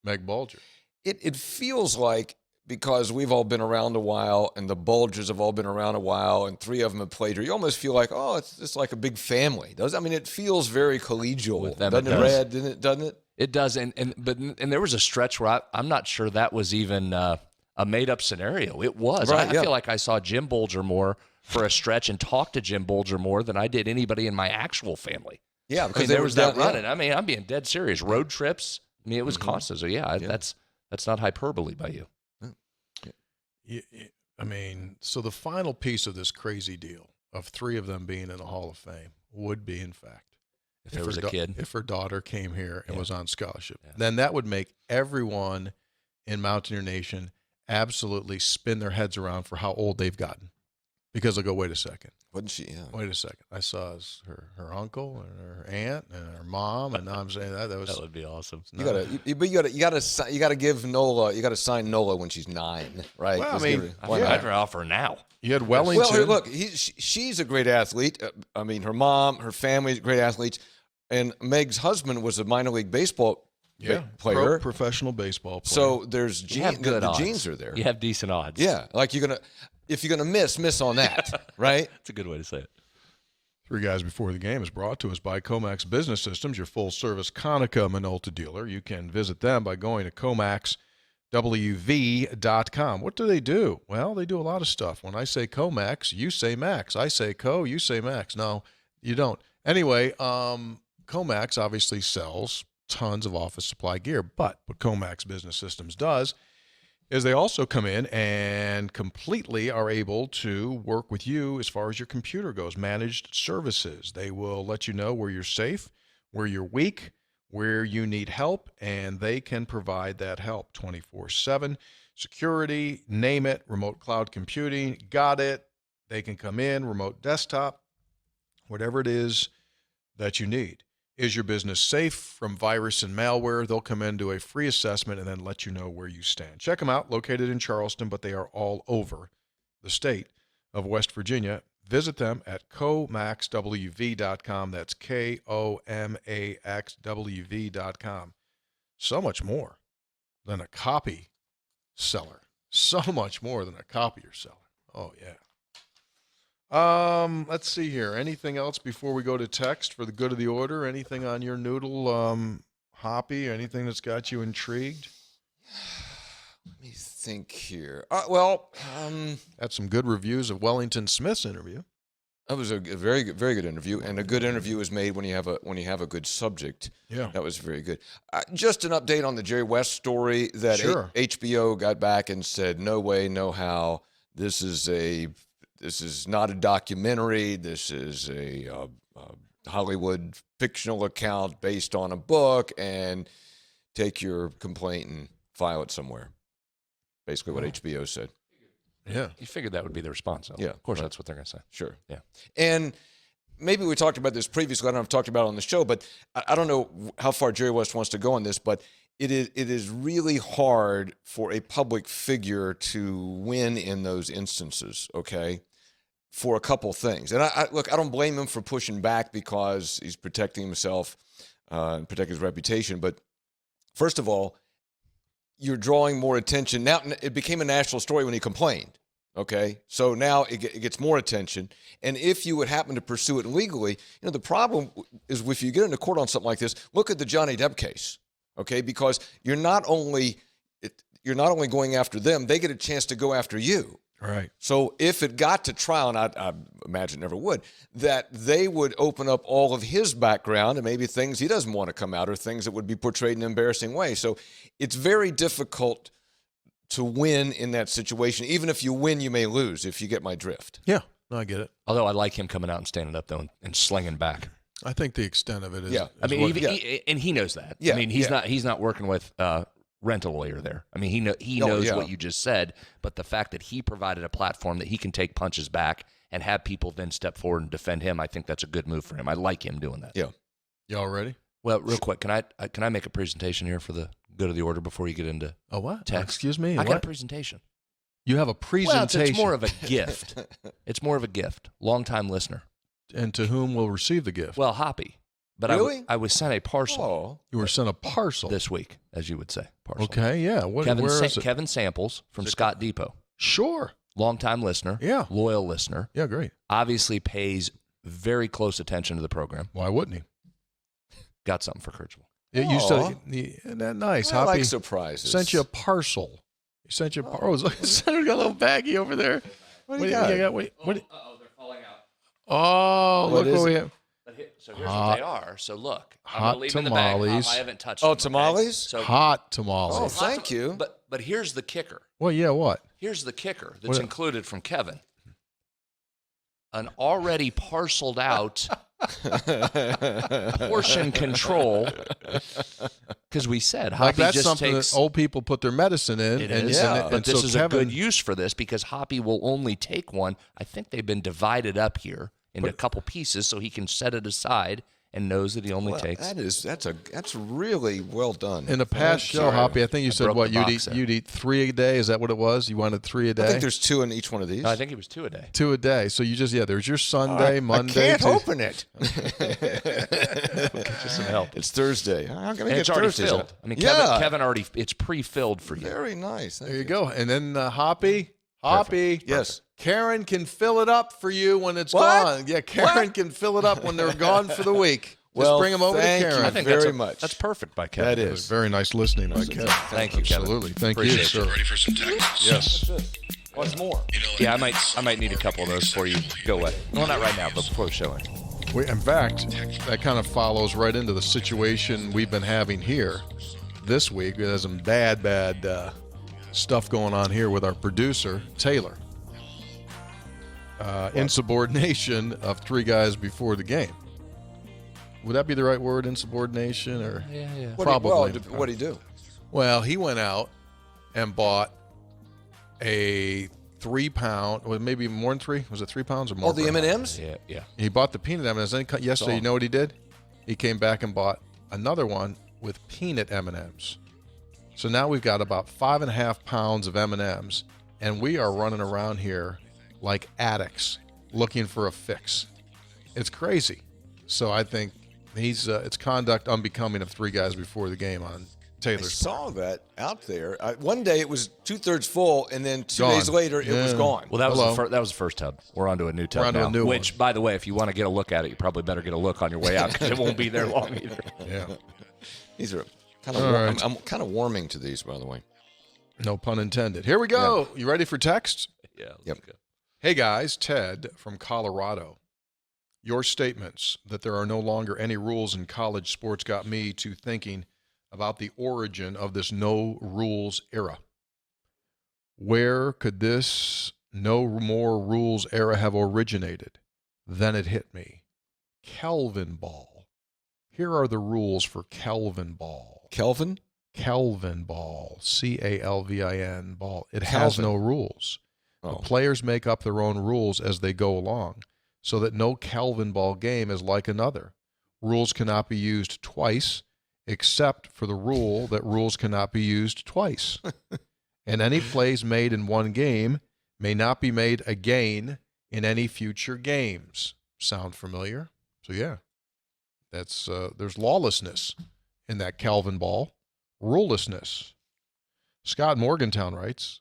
Meg Bulger. It feels like, because we've all been around a while and the Bulgers have all been around a while and 3 of them have played here, you almost feel like, it's just like a big family. It feels very collegial. Doesn't it? It does, and there was a stretch where I'm not sure that was even a made-up scenario. It was. Right, I feel like I saw Jim Bulger more for a stretch and talked to Jim Bulger more than I did anybody in my actual family. Yeah, because there was that running. I'm being dead serious. Road trips. It was constant. So that's not hyperbole by you. So the final piece of this crazy deal of 3 of them being in the Hall of Fame would be, in fact, if there was a kid, if her daughter came here and was on scholarship, then that would make everyone in Mountaineer Nation absolutely spin their heads around for how old they've gotten, because they'll go, wait a second. Wouldn't she? Yeah. Wait a second. I saw her uncle and her aunt and her mom, and now I'm saying that would be awesome. You gotta give Nola. You gotta sign Nola when she's 9, right? Well, I'd offer now. You had Wellington. Well, look, she's a great athlete. Her mom, her family, great athletes, and Meg's husband was a minor league baseball player, professional baseball player. So there's the genes are there. You have decent odds. Yeah, like if you're gonna miss on that, right? That's a good way to say it. 3 Guys Before the Game is brought to us by Comax Business Systems, your full-service Konica Minolta dealer. You can visit them by going to ComaxWV.com. What do they do? Well, they do a lot of stuff. When I say Comax, you say Max. I say Co, you say Max. No, you don't. Anyway, Comax obviously sells tons of office supply gear, but what Comax Business Systems does is they also come in and completely are able to work with you as far as your computer goes, managed services. They will let you know where you're safe, where you're weak, where you need help, and they can provide that help 24/7. Security, name it, remote cloud computing, got it. They can come in, remote desktop, whatever it is that you need. Is your business safe from virus and malware? They'll come in, do a free assessment, and then let you know where you stand. Check them out, located in Charleston, but they are all over the state of West Virginia. Visit them at ComaxWV.com. That's KOMAXWV.com. So much more than a copy seller. So much more than a copier seller. Oh, yeah. Let's see here. Anything else before we go to text for the good of the order? Anything on your noodle, Hoppy? Anything that's got you intrigued? Let me think here. Had some good reviews of Wellington Smith's interview. That was a very good interview, and a good interview is made when you have a good subject. Yeah, that was very good. Just an update on the Jerry West story that HBO got back and said, no way, no how. This is not a documentary. This is a Hollywood fictional account based on a book, and take your complaint and file it somewhere. Basically, what HBO said. Yeah. You figured that would be the response, though. Yeah. Of course, that's what they're going to say. Sure. Yeah. And maybe we talked about this previously. I don't know if I've talked about it on the show, but I don't know how far Jerry West wants to go on this, but it is really hard for a public figure to win in those instances, okay, for a couple things. And look, I don't blame him for pushing back because he's protecting himself and protecting his reputation. But first of all, you're drawing more attention. Now, it became a national story when he complained, okay? So now it gets more attention. And if you would happen to pursue it legally, the problem is if you get into court on something like this, look at the Johnny Depp case, okay? Because you're not only going after them, they get a chance to go after you. Right. So if it got to trial, and I imagine it never would, that they would open up all of his background and maybe things he doesn't want to come out or things that would be portrayed in an embarrassing way. So it's very difficult to win in that situation. Even if you win, you may lose, if you get my drift. Yeah, no, I get it. Although I like him coming out and standing up, though, and slinging back. I think the extent of it is. Yeah. I mean, and he knows that. Yeah. I mean, he's not working with rental lawyer there. I mean, he knows what you just said, but the fact that he provided a platform that he can take punches back and have people then step forward and defend him, I think that's a good move for him. I like him doing that. Yeah. Y'all ready? Well, real quick, can I make a presentation here for the good of the order before you get into what? text? Excuse me? I got a presentation. You have a presentation? Well, it's more of a gift. It's more of a gift. Long-time listener. And to whom will receive the gift? Well, Hoppy. But really? I was sent a parcel. Oh. You were sent a parcel this week, as you would say. Parcel. Okay, yeah. Where is it? Kevin Samples from Scott Depot. Sure. Long-time listener. Yeah. Loyal listener. Yeah, great. Obviously pays very close attention to the program. Why wouldn't he? Got something for Kirchwell. Yeah, you said that nice. I Hoppy like surprises. Sent you a parcel. He sent you a parcel. Senator got a little baggie over there. What do you got? they're falling out. Oh, look what we have. So here's what they are. So look, I'm hot gonna leave them in the bag. tamales. I haven't touched Oh, them. tamales? Okay? So, Hot tamales. Oh, thank you. But here's the kicker. Well, yeah, what? Here's the kicker that's included from Kevin. An already parceled out portion control, because we said Hoppy that's just something takes, that old people put their medicine in. It and, is, and but so this is Kevin, a good use for this because Hoppy will only take one. I think they've been divided up here into a couple pieces, so he can set it aside and knows that he only takes. That's really well done. In the past show, Hoppy, I think you said what you'd eat 3 a day. Is that what it was? You wanted 3 a day. I think there's 2 in each one of these. No, I think it was 2 a day. 2 a day. So you just there's your Sunday, Monday. I can't open it. Get you some help. It's Thursday. How can I get It's already Thursdays filled. out? I mean, Kevin already. It's pre-filled for you. Very nice. There you go. And then Hoppy. Yes. Karen can fill it up for you when it's gone. Yeah, Karen can fill it up when they're gone for the week. Just bring them over to Karen. I think very much. That's perfect by Kevin. That is. It was very nice listening by Kevin. Thank you, Kevin. Absolutely. Thank you, Appreciate sir. Ready for some text? Yes. What's more? Yeah, I might need a couple of those before you go away. Well, not right now, but before the show ends. In fact, that kind of follows right into the situation we've been having here this week. There's some bad stuff going on here with our producer, Taylor. Insubordination of 3 guys before the game. Would that be the right word, insubordination? Or Yeah. Probably. What did he do? Well, he went out and bought a 3-pound, or maybe more than 3. Was it 3 pounds or more? Oh, the M&Ms? Yeah. He bought the peanut M&Ms. Yesterday, you know what he did? He came back and bought another one with peanut M&Ms. So now we've got about 5.5 pounds of M&Ms, and we are running around here like addicts looking for a fix. It's crazy. So I think it's conduct unbecoming of 3 guys before the game on Taylor's I saw that out there. One day it was 2/3 full, and then 2 Gone. days later it was gone. Well, that was the first tub. We're on to a new tub We're on to now. a new which, by the way, if you want to get a look at it, you probably better get a look on your way out because it won't be there long either. Yeah. These are kind of right. I'm kind of warming to these, by the way. No pun intended. Here we go. You ready for text? Yeah. Yep. Hey, guys. Ted from Colorado. Your statements that there are no longer any rules in college sports got me to thinking about the origin of this no rules era. Where could this no more rules era have originated? Then it hit me. Kelvin ball. Here are the rules for Kelvin ball. Kelvin? Kelvin ball. Calvin ball. It Kelvin. has no rules. Oh. The players make up their own rules as they go along, so that no Kelvin ball game is like another. Rules cannot be used twice, except for the rule that rules cannot be used twice. And any plays made in one game may not be made again in any future games. Sound familiar? So yeah, that's there's lawlessness in that Kelvin ball. Rulelessness. Scott Morgantown writes,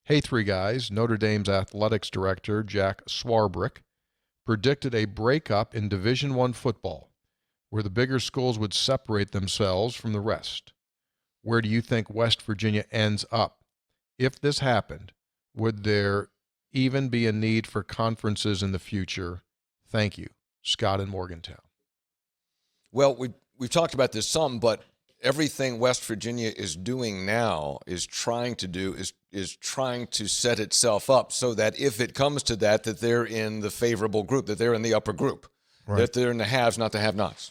"Hey, three guys, Notre Dame's athletics director, Jack Swarbrick, predicted a breakup in Division I football, where the bigger schools would separate themselves from the rest. Where do you think West Virginia ends up? If this happened, would there even be a need for conferences in the future? Thank you, Scott in Morgantown." Well, we've talked about this some, but everything West Virginia is doing now is trying to set itself up so that if it comes to that they're in the favorable group, that they're in the upper group, right, that they're in the haves, not the have-nots.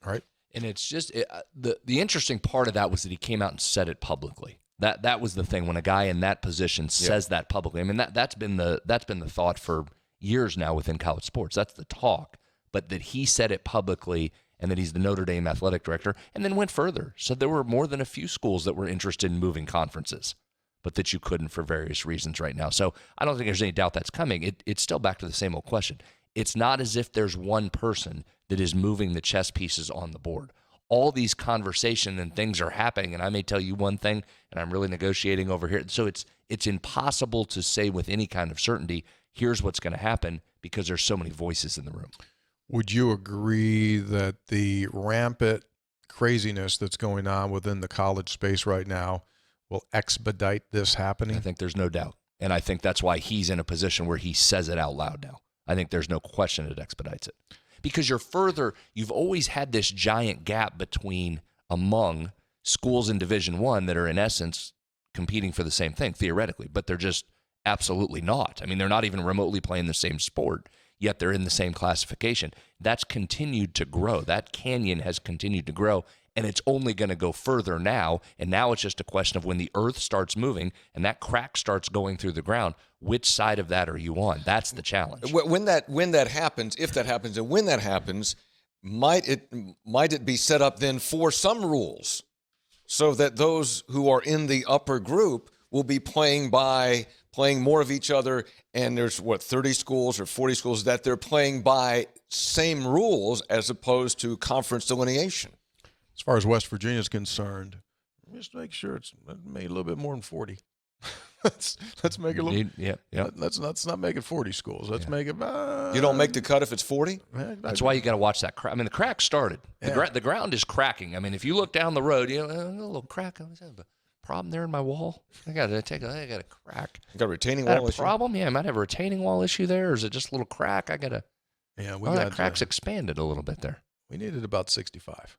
Right. And it's just the interesting part of that was that he came out and said it publicly. That was the thing, when a guy in that position says that publicly. I mean, that's been the thought for years now within college sports. That's the talk. But that he said it publicly, and that he's the Notre Dame athletic director, and then went further. Said there were more than a few schools that were interested in moving conferences, but that you couldn't for various reasons right now. So I don't think there's any doubt that's coming. It's still back to the same old question. It's not as if there's one person that is moving the chess pieces on the board. All these conversation and things are happening, and I may tell you one thing, and I'm really negotiating over here. So it's impossible to say with any kind of certainty, here's what's going to happen, because there's so many voices in the room. Would you agree that the rampant craziness that's going on within the college space right now will expedite this happening? I think there's no doubt. And I think that's why he's in a position where he says it out loud now. I think there's no question it expedites it. Because you've always had this giant gap among schools in Division I that are in essence competing for the same thing, theoretically, but they're just absolutely not. I mean, they're not even remotely playing the same sport, yet they're in the same classification. That's continued to grow. That canyon has continued to grow, and it's only going to go further now. And now it's just a question of when the earth starts moving and that crack starts going through the ground, which side of that are you on? That's the challenge. When that happens, if that happens, and when that happens, might it be set up then for some rules so that those who are in the upper group will be playing more of each other, and there's 30 schools or 40 schools that they're playing by same rules as opposed to conference delineation? As far as West Virginia is concerned, just make sure it's made a little bit more than 40. let's make it a little. Let's not make it 40 schools. Let's make it. You don't make the cut if it's 40. That's why you got to watch that crack. I mean, the crack started. The ground is cracking. I mean, if you look down the road, a little crack. I have a problem there in my wall. I got a crack. You got a retaining wall issue? Problem? Yeah, I might have a retaining wall issue there, or is it just a little crack? That crack's expanded a little bit there. We needed about 65. Is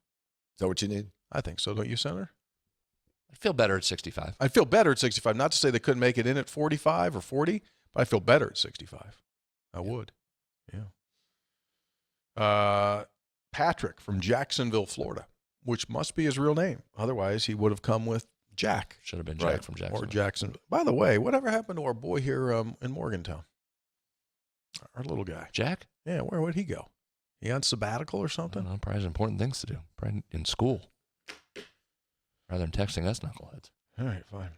that what you need? I think so. Don't you, Senator? I'd feel better at 65. I'd feel better at 65. Not to say they couldn't make it in at 45 or 40, but I feel better at 65. I would. Yeah. Patrick from Jacksonville, Florida, which must be his real name. Otherwise, he would have come with Jack. Should have been Jack from Jacksonville. Or Jackson. By the way, whatever happened to our boy here in Morgantown? Our little guy. Jack? Yeah, where would he go? He on sabbatical or something? I don't know, probably has important things to do. Probably in school. Rather than texting us knuckleheads. All right, fine.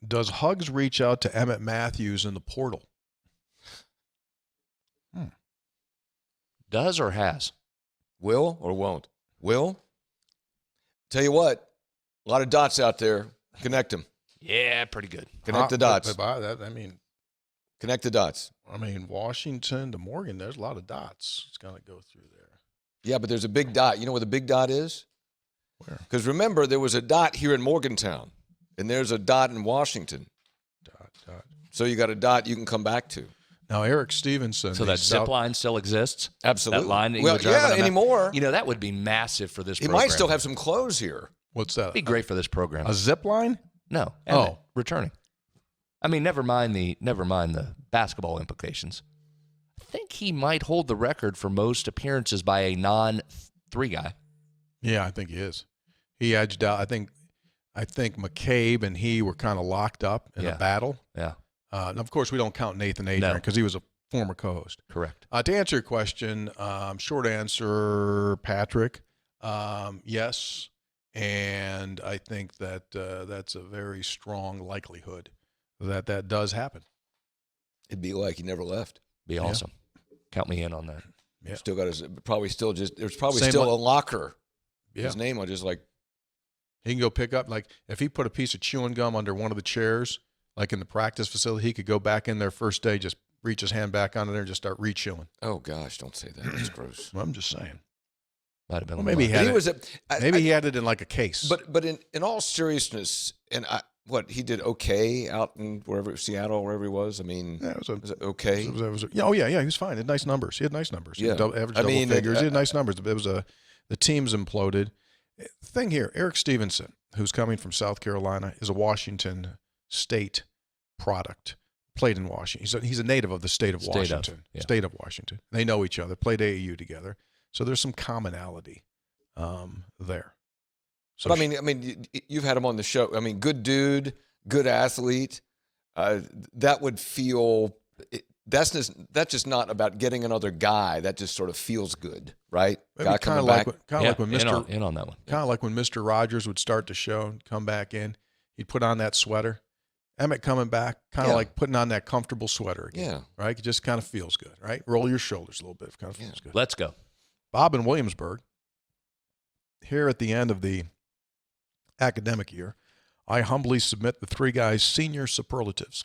Does Hugs reach out to Emmett Matthews in the portal? Does or has? Will or won't? Will? Tell you what, a lot of dots out there. Connect them. Yeah, pretty good. Connect the dots. Connect the dots. I mean, Washington to Morgan, there's a lot of dots. It's going to go through there. Yeah, but there's a big dot. You know where the big dot is? Where? Because remember, there was a dot here in Morgantown, and there's a dot in Washington. Dot. So you got a dot you can come back to. Now, Eric Stevenson. So that zip line still exists? Absolutely. That line that you would drive on anymore. That would be massive for this He program. might still have some clothes here. What's that? It'd be great for this program. A zip line? No. Returning. I mean, never mind the basketball implications. I think he might hold the record for most appearances by a non-3 guy. Yeah, I think he is. He edged out. I think McCabe and he were kind of locked up in a battle. Yeah. And of course, we don't count Nathan Adrian because he was a former co-host. Correct. To answer your question, short answer, Patrick, yes. And I think that that's a very strong likelihood that does happen. It'd be like he never left. Be awesome. Count me in on that. Yeah. Still got his, probably still just, there's probably Same still a locker. Yeah. His name on just like. He can go pick up, like if he put a piece of chewing gum under one of the chairs, like in the practice facility, he could go back in there first day, just reach his hand back under there and just start re-chewing. Oh, gosh, don't say that. That's gross. Well, I'm just saying. Might have been maybe he had it in like a case. But in all seriousness, and he did okay out in Seattle, wherever he was. I mean, was it okay? He was fine. He had nice numbers. He had nice numbers. Yeah. Average double figures. He had nice numbers. It was the team's imploded. The thing here, Eric Stevenson, who's coming from South Carolina, is a Washington State product. Played in Washington. He's a native of the state of Washington. State of Washington. They know each other. Played AAU together. So there's some commonality there. So but I mean, you've had him on the show. I mean, good dude, good athlete. That would feel. That's just not about getting another guy. That just sort of feels good, right? Guy coming back. Like when Mr. in on that one. Kind of like when Mr. Rogers would start the show and come back in. He'd put on that sweater. Emmett coming back, kind of like putting on that comfortable sweater again. Yeah. Right? It just kind of feels good, right? Roll your shoulders a little bit. It kind of feels good. Let's go. Bob in Williamsburg. Here at the end of the academic year, I humbly submit the 3 guys' senior superlatives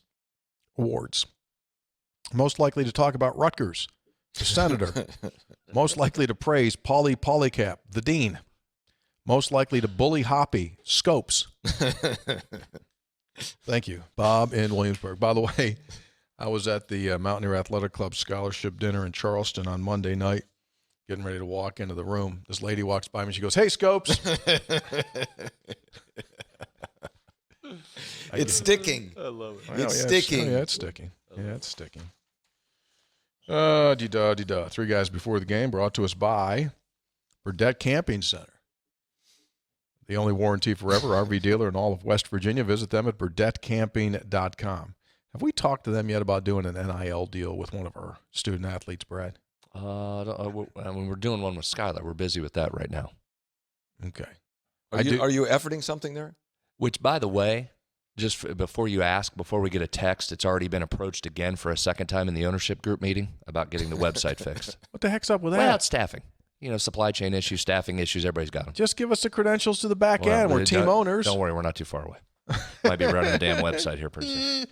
awards. Most likely to talk about Rutgers, the senator. Most likely to praise Paulie Polycap, the dean. Most likely to bully Hoppy, Scopes. Thank you, Bob in Williamsburg. By the way, I was at the Mountaineer Athletic Club scholarship dinner in Charleston on Monday night, getting ready to walk into the room. This lady walks by me and she goes, "Hey, Scopes." It's sticking. I love it. It's sticking. It's sticking. Yeah, it's sticking. Da-da-da. 3 guys before the game brought to us by Burdett Camping Center. The only warranty forever RV dealer in all of West Virginia. Visit them at burdettcamping.com. Have we talked to them yet about doing an NIL deal with one of our student athletes, Brad? We're doing one with Skylar. We're busy with that right now. Okay. Are you efforting something there? Which, by the way, just before you ask, before we get a text, it's already been approached again for a second time in the ownership group meeting about getting the website fixed. What the heck's up with that? Well, it's staffing. Supply chain issues, staffing issues, everybody's got them. Just give us the credentials to the back end. We're team owners. Don't worry, we're not too far away. Might be running the damn website here pretty soon.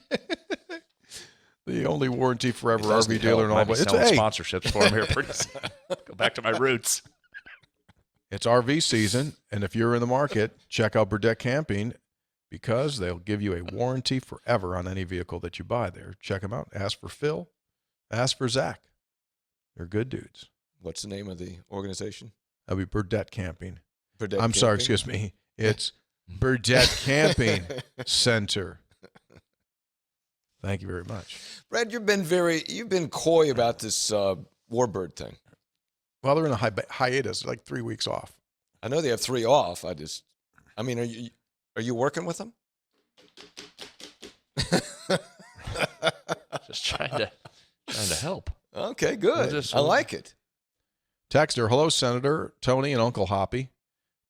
The only warranty forever RV dealer in all. It's sponsorships for him here pretty soon. Go back to my roots. It's RV season, and if you're in the market, check out Burdett Camping because they'll give you a warranty forever on any vehicle that you buy there. Check them out. Ask for Phil. Ask for Zach. They're good dudes. What's the name of the organization? That'll be Burdett Camping. Burdett Sorry, excuse me. It's Burdett Camping Center. Thank you very much. Brad, you've been coy about this Warbird thing. Well, they're in a hiatus, like 3 weeks off. I know they have 3 off. Are you working with them? Just trying to help. Okay, good. I like it. Texter, hello, Senator Tony and Uncle Hoppy,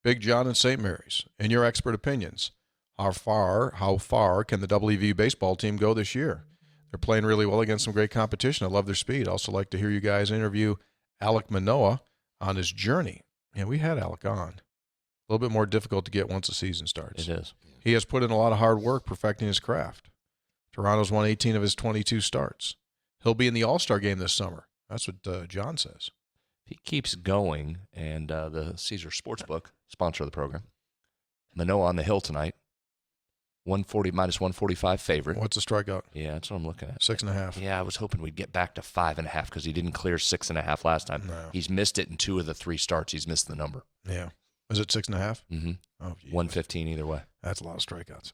Big John and St. Mary's. In your expert opinions, how far can the WV baseball team go this year? They're playing really well against some great competition. I love their speed. Also like to hear you guys interview Alec Manoah on his journey. Yeah, we had Alec on. A little bit more difficult to get once the season starts. It is. He has put in a lot of hard work perfecting his craft. Toronto's won 18 of his 22 starts. He'll be in the All-Star game this summer. That's what John says. He keeps going, and the Caesar Sportsbook, sponsor of the program, Manoah on the Hill tonight, 140 minus 145 favorite. What's the strikeout? Yeah, that's what I'm looking at. 6.5. Yeah, I was hoping we'd get back to 5.5 because he didn't clear 6.5 last time. No. He's missed it in 2 of the 3 starts. He's missed the number. Yeah. Is it 6.5? Mm-hmm. Oh, geez. 115 either way. That's a lot of strikeouts.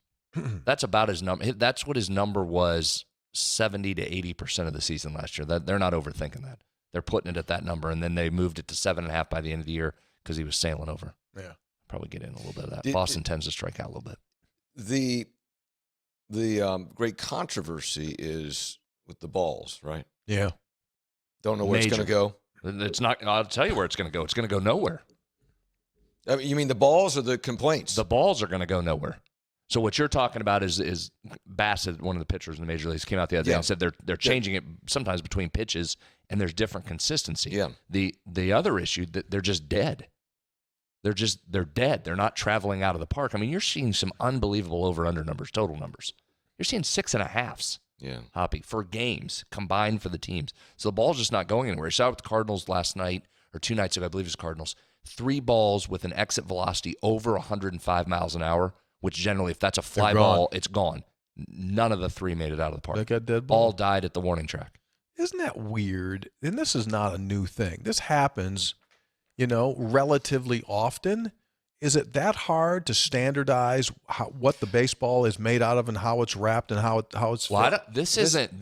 That's about his number. That's what his number was 70 to 80% of the season last year. They're not overthinking that. They're putting it at that number, and then they moved it to 7.5 by the end of the year because he was sailing over. Yeah. Probably get in a little bit of that. Boston tends to strike out a little bit. The great controversy is with the balls, right? Yeah. Don't know where it's going to go. It's not. I'll tell you where it's going to go. It's going to go nowhere. I mean, you mean the balls or the complaints? The balls are going to go nowhere. So what you're talking about is Bassett, one of the pitchers in the major leagues, came out the other day and said they're changing it sometimes between pitches and there's different consistency. Yeah. The other issue that they're just dead. They're dead. They're not traveling out of the park. I mean, you're seeing some unbelievable over/under numbers, total numbers. You're seeing 6.5s. Yeah. Hoppy, for games combined for the teams. So the ball's just not going anywhere. I saw it with the Cardinals last night or 2 nights ago, I believe it was Cardinals. 3 balls with an exit velocity over 105 miles an hour, which generally, if that's a fly ball, it's gone. None of the 3 made it out of the park. They got dead ball. All died at the warning track. Isn't that weird? And this is not a new thing. This happens, relatively often. Is it that hard to standardize what the baseball is made out of and how it's wrapped and how it's? Well, this isn't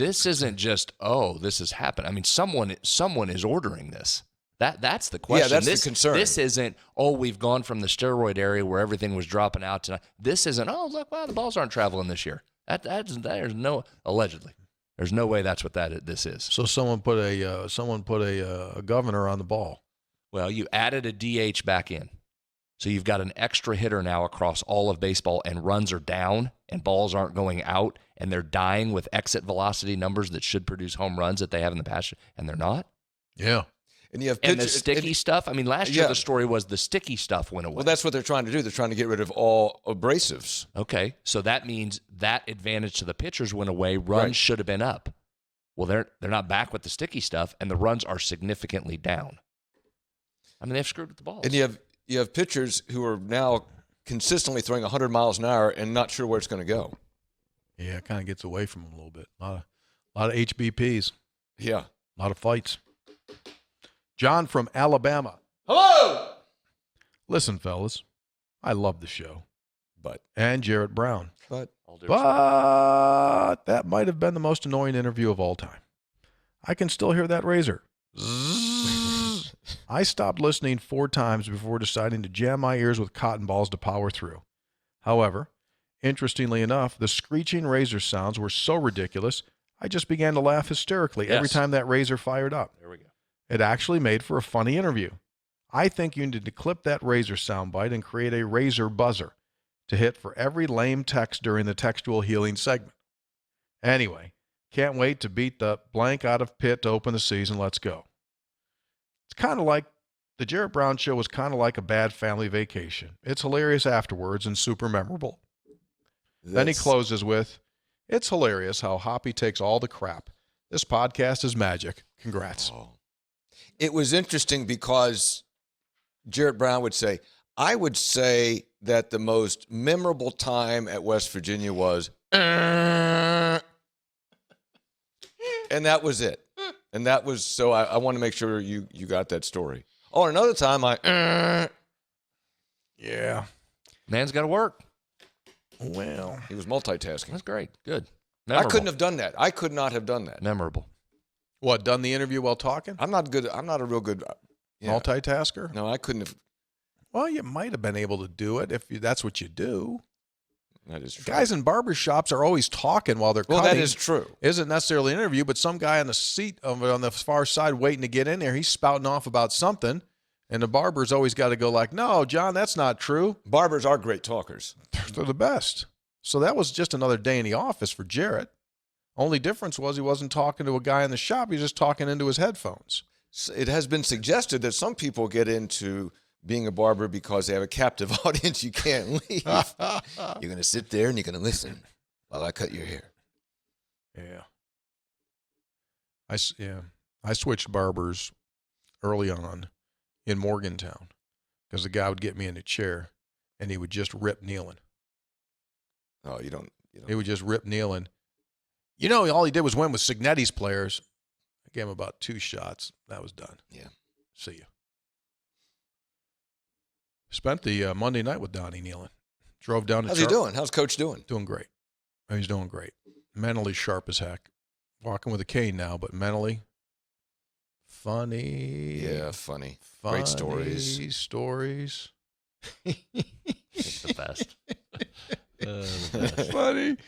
just this has happened. I mean, someone is ordering this. That's the question. Yeah, that's the concern. This isn't, we've gone from the steroid area where everything was dropping out tonight. This isn't, look, the balls aren't traveling this year. Allegedly. There's no way that's what this is. So someone put a governor on the ball. Well, you added a DH back in. So you've got an extra hitter now across all of baseball, and runs are down and balls aren't going out, and they're dying with exit velocity numbers that should produce home runs that they have in the past, and they're not. Yeah. And you have the sticky stuff. I mean, last year the story was the sticky stuff went away. Well, that's what they're trying to do. They're trying to get rid of all abrasives. Okay, so that means that advantage to the pitchers went away. Runs should have been up. Well, they're not back with the sticky stuff, and the runs are significantly down. I mean, they've screwed with the balls. And you have pitchers who are now consistently throwing 100 miles an hour and not sure where it's going to go. Yeah, it kind of gets away from them a little bit. A lot of HBPs. Yeah. A lot of fights. John from Alabama. Hello! Listen, fellas, I love the show. But Jarrett Brown. But that might have been the most annoying interview of all time. I can still hear that razor. I stopped listening 4 times before deciding to jam my ears with cotton balls to power through. However, interestingly enough, the screeching razor sounds were so ridiculous, I just began to laugh hysterically every time that razor fired up. There we go. It actually made for a funny interview. I think you need to clip that razor soundbite and create a razor buzzer to hit for every lame text during the textual healing segment. Anyway, can't wait to beat the blank out of Pitt to open the season. Let's go. It's kind of like the Jarrett Brown show was kind of like a bad family vacation. It's hilarious afterwards and super memorable. Then he closes with, it's hilarious how Hoppy takes all the crap. This podcast is magic. Congrats. Oh. It was interesting because Jarrett Brown would say, I would say that the most memorable time at West Virginia was, and that was it. And that was, so I want to make sure you got that story. Oh, another time yeah. Man's got to work. Well. He was multitasking. That's great. Good. Memorable. I couldn't have done that. I could not have done that. Memorable. What, done the interview while talking? I'm not good. I'm not a real good multitasker. No, I couldn't have. Well, you might have been able to do it if that's what you do. That is true. Guys in barber shops are always talking while they're cutting. Well, that is true. Isn't necessarily an interview, but some guy on the seat on the far side waiting to get in there, he's spouting off about something, and the barber's always got to go like, no, John, that's not true. Barbers are great talkers. They're the best. So that was just another day in the office for Jarrett. Only difference was he wasn't talking to a guy in the shop. He was just talking into his headphones. It has been suggested that some people get into being a barber because they have a captive audience. You can't leave. You're going to sit there and you're going to listen while I cut your hair. Yeah. I switched barbers early on in Morgantown because the guy would get me in a chair and he would just rip kneeling. Oh, you don't. He would just rip Nealon. You know, all he did was win with Signetti's players. I gave him about 2 shots. That was done. Yeah. See you. Spent the Monday night with Donnie Nealon. Drove down to How's he doing? How's Coach doing? Doing great. He's doing great. Mentally sharp as heck. Walking with a cane now, but mentally funny. Yeah, funny. Great stories. The best. The best.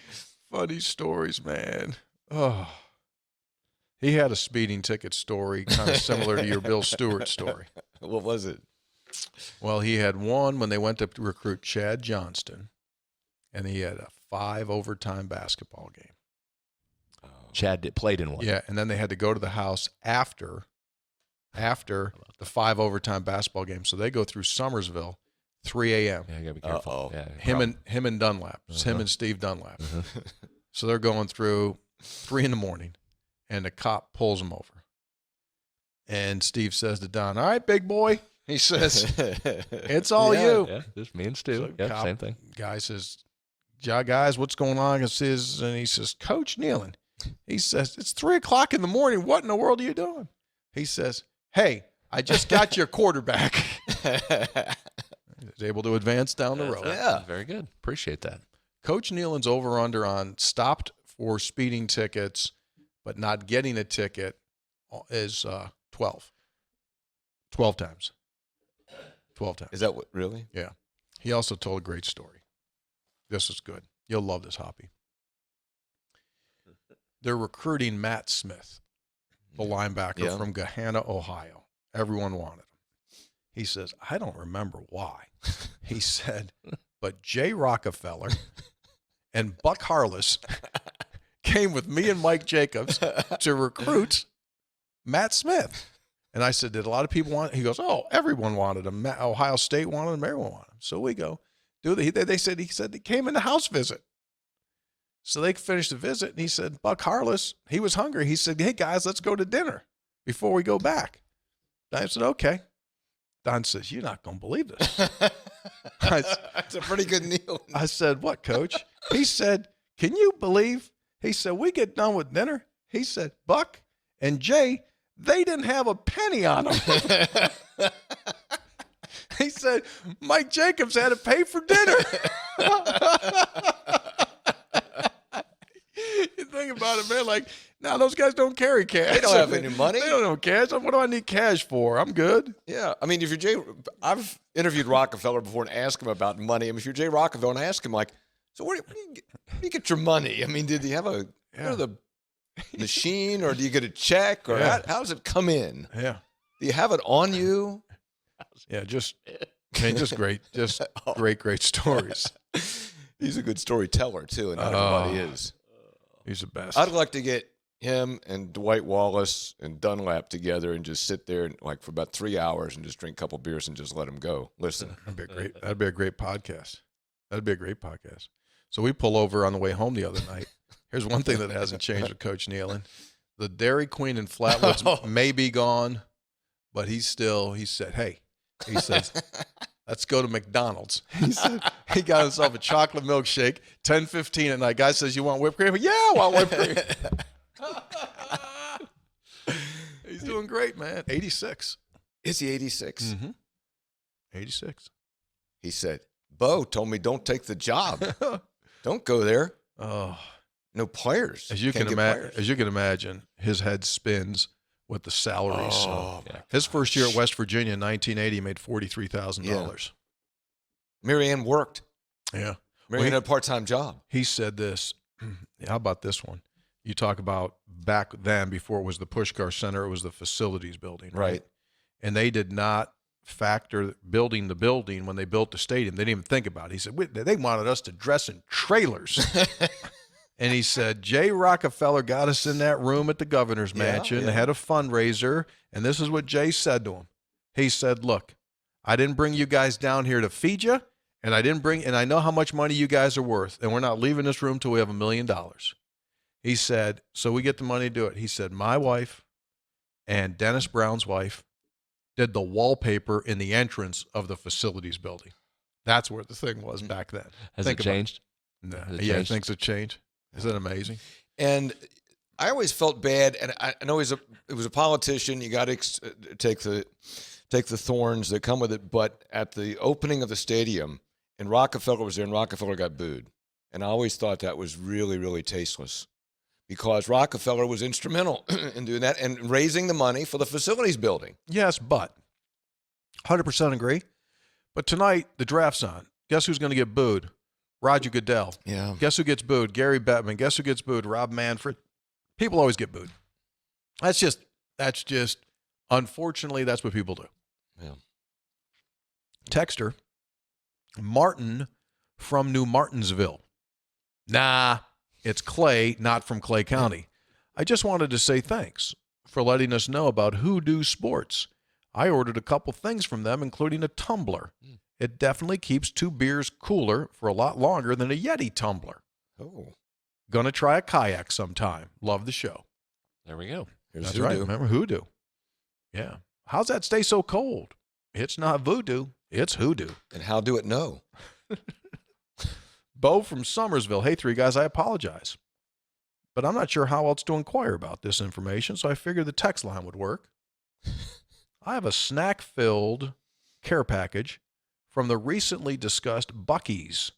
Funny stories, man. Oh. He had a speeding ticket story kind of similar to your Bill Stewart story. What was it? Well, he had one when they went to recruit Chad Johnston, and he had a 5 overtime basketball game. Chad played in one. Yeah, and then they had to go to the house after the 5 overtime basketball game. So they go through Summersville, 3 a.m. Yeah, you gotta be careful. Yeah, him and Dunlap. It's him and Steve Dunlap. So they're going through 3 in the morning, and the cop pulls him over. And Steve says to Don, "All right, big boy." He says, "It's all you." Yeah, just me and Stu. So yeah, same thing. Guy says, "Yeah, guys, what's going on?" And he says, "Coach Nealon." He says, "It's 3 o'clock in the morning. What in the world are you doing?" He says, "Hey, I just got your quarterback." He was able to advance down the road. Yeah. Very good. Appreciate that. Coach Nealon's over-under on stopped for speeding tickets but not getting a ticket is 12. 12 times. 12 times. Is that what, really? Yeah. He also told a great story. This is good. You'll love this, Hoppy. They're recruiting Matt Smith, the linebacker from Gahanna, Ohio. Everyone wanted him. He says, "I don't remember why." He said, "But Jay Rockefeller and Buck Harless came with me and Mike Jacobs to recruit Matt Smith." And I said, "Did a lot of people want him?" He goes, "Oh, everyone wanted him. Ohio State wanted him. Everyone wanted him." So we go. He said he came in the house visit. So they finished the visit, and he said, Buck Harless, he was hungry. He said, "Hey, guys, let's go to dinner before we go back." I said, "Okay." Don says, "You're not going to believe this." That's a pretty good deal. I said, "What, Coach?" He said, "Can you believe?" He said, "We get done with dinner." He said, "Buck and Jay, they didn't have a penny on them." He said, "Mike Jacobs had to pay for dinner." You think about it, man. Like, now those guys don't carry cash. They don't have any money. They don't have cash. What do I need cash for? I'm good. Yeah. I mean, if you're Jay, I've interviewed Rockefeller before and asked him about money. I mean, if you're Jay Rockefeller and ask him, like, so where do you get your money? I mean, did he have the machine, or do you get a check, or how does it come in? Yeah. Do you have it on you? Yeah, just great. Just great stories. He's a good storyteller, too, and not everybody is. He's the best. I'd like to get him and Dwight Wallace and Dunlap together and just sit there and, for about 3 hours and just drink a couple beers and just let them go. Listen. That'd be a great podcast. So we pull over on the way home the other night. Here's one thing that hasn't changed with Coach Nealon. The Dairy Queen in Flatwoods may be gone, but he said, "Hey," he says, "let's go to McDonald's." He said he got himself a chocolate milkshake, 10:15 at night. Guy says, "You want whipped cream?" "Yeah, I want whipped cream." He's doing great, man. 86. Is he 86? Mm-hmm. 86. He said, "Bo told me don't take the job. Don't go there." Oh, no players. As you can imagine, his head spins with the salaries. Oh, his first year at West Virginia in 1980 made $43,000. Marianne worked. Yeah. Marianne had a part-time job. He said this. How about this one? You talk about back then, before it was the Pushkar Center, it was the facilities building. Right. And they did not factor building the building when they built the stadium. They didn't even think about it. He said, they wanted us to dress in trailers. And he said, Jay Rockefeller got us in that room at the governor's mansion. They had a fundraiser, and this is what Jay said to him. He said, "Look, I didn't bring you guys down here to feed you, and I know how much money you guys are worth, and we're not leaving this room till we have $1 million." He said, "So we get the money to do it." He said, "My wife and Dennis Brown's wife did the wallpaper in the entrance of the facilities building." That's where the thing was back then. Has it changed? Yeah, things have changed. Isn't that amazing? And I always felt bad, and I know it was a politician. You got to take the thorns that come with it. But at the opening of the stadium, and Rockefeller was there, and Rockefeller got booed. And I always thought that was really, really tasteless, because Rockefeller was instrumental in doing that and raising the money for the facilities building. Yes, but 100% agree. But tonight, the draft's on. Guess who's going to get booed? Roger Goodell. Yeah. Guess who gets booed? Gary Bettman. Guess who gets booed? Rob Manfred. People always get booed. That's just, unfortunately, that's what people do. Yeah. Texter, Martin from New Martinsville. Nah, it's Clay, not from Clay County. I just wanted to say thanks for letting us know about Hoodoo Sports. I ordered a couple things from them, including a tumbler. It definitely keeps 2 beers cooler for a lot longer than a Yeti tumbler. Oh. Gonna try a kayak sometime. Love the show. There we go. That's Hoodoo. Right. Remember Hoodoo. Yeah. How's that stay so cold? It's not voodoo. It's hoodoo. And how do it know? Bo from Somersville. Hey, 3 guys, I apologize, but I'm not sure how else to inquire about this information, so I figured the text line would work. I have a snack-filled care package from the recently discussed Buc-ee's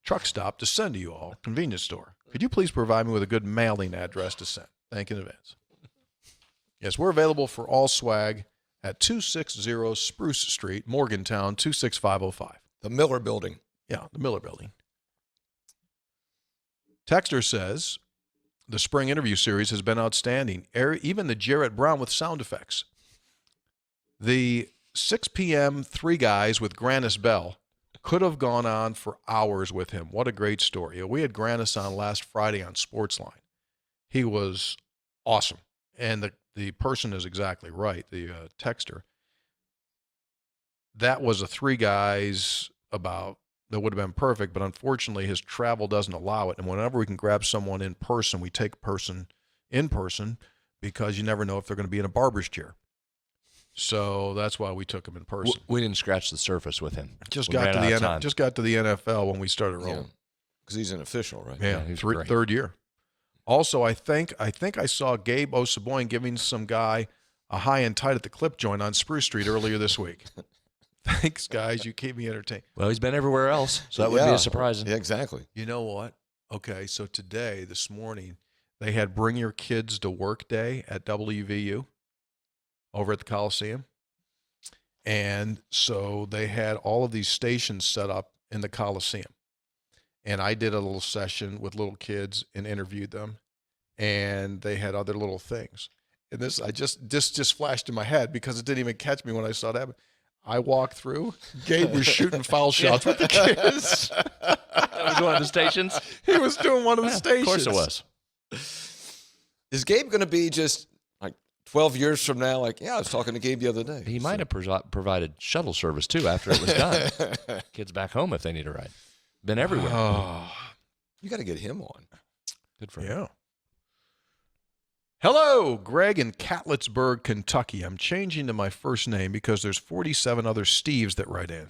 truck stop to send to you all, convenience store. Could you please provide me with a good mailing address to send? Thank you in advance. Yes, we're available for all swag at 260 Spruce Street, Morgantown, 26505. The Miller Building. Yeah, the Miller Building. Texter says, the spring interview series has been outstanding. Even the Jarrett Brown with sound effects. The 6 p.m. 3 guys with Grannis Bell could have gone on for hours with him. What a great story. We had Grannis on last Friday on Sportsline. He was awesome. And the person is exactly right, the texter. That was a 3 guys about that would have been perfect, but unfortunately his travel doesn't allow it. And whenever we can grab someone in person, we take person in person, because you never know if they're going to be in a barber's chair. So that's why we took him in person. We didn't scratch the surface with him. Just got to the NFL when we started rolling. Because he's an official, right? Yeah, third year. Also, I think I saw Gabe Osaboyne giving some guy a high and tight at the clip joint on Spruce Street earlier this week. Thanks, guys. You keep me entertained. Well, he's been everywhere else, so that would be a surprise. Yeah, exactly. You know what? Okay, so this morning, they had Bring Your Kids to Work Day at WVU over at the Coliseum. And so they had all of these stations set up in the Coliseum. And I did a little session with little kids and interviewed them. And they had other little things. And this just flashed in my head because it didn't even catch me when I saw that. I walked through. Gabe was shooting foul shots with the kids. That was one of the stations? He was doing one of the stations. Of course it was. Is Gabe going to be just like 12 years from now? Like, I was talking to Gabe the other day. He might have provided shuttle service, too, after it was done. Kids back home if they need a ride. Been everywhere. Oh, you got to get him on. Good for him. Yeah. Hello, Greg in Catlettsburg, Kentucky. I'm changing to my first name because there's 47 other Steves that write in.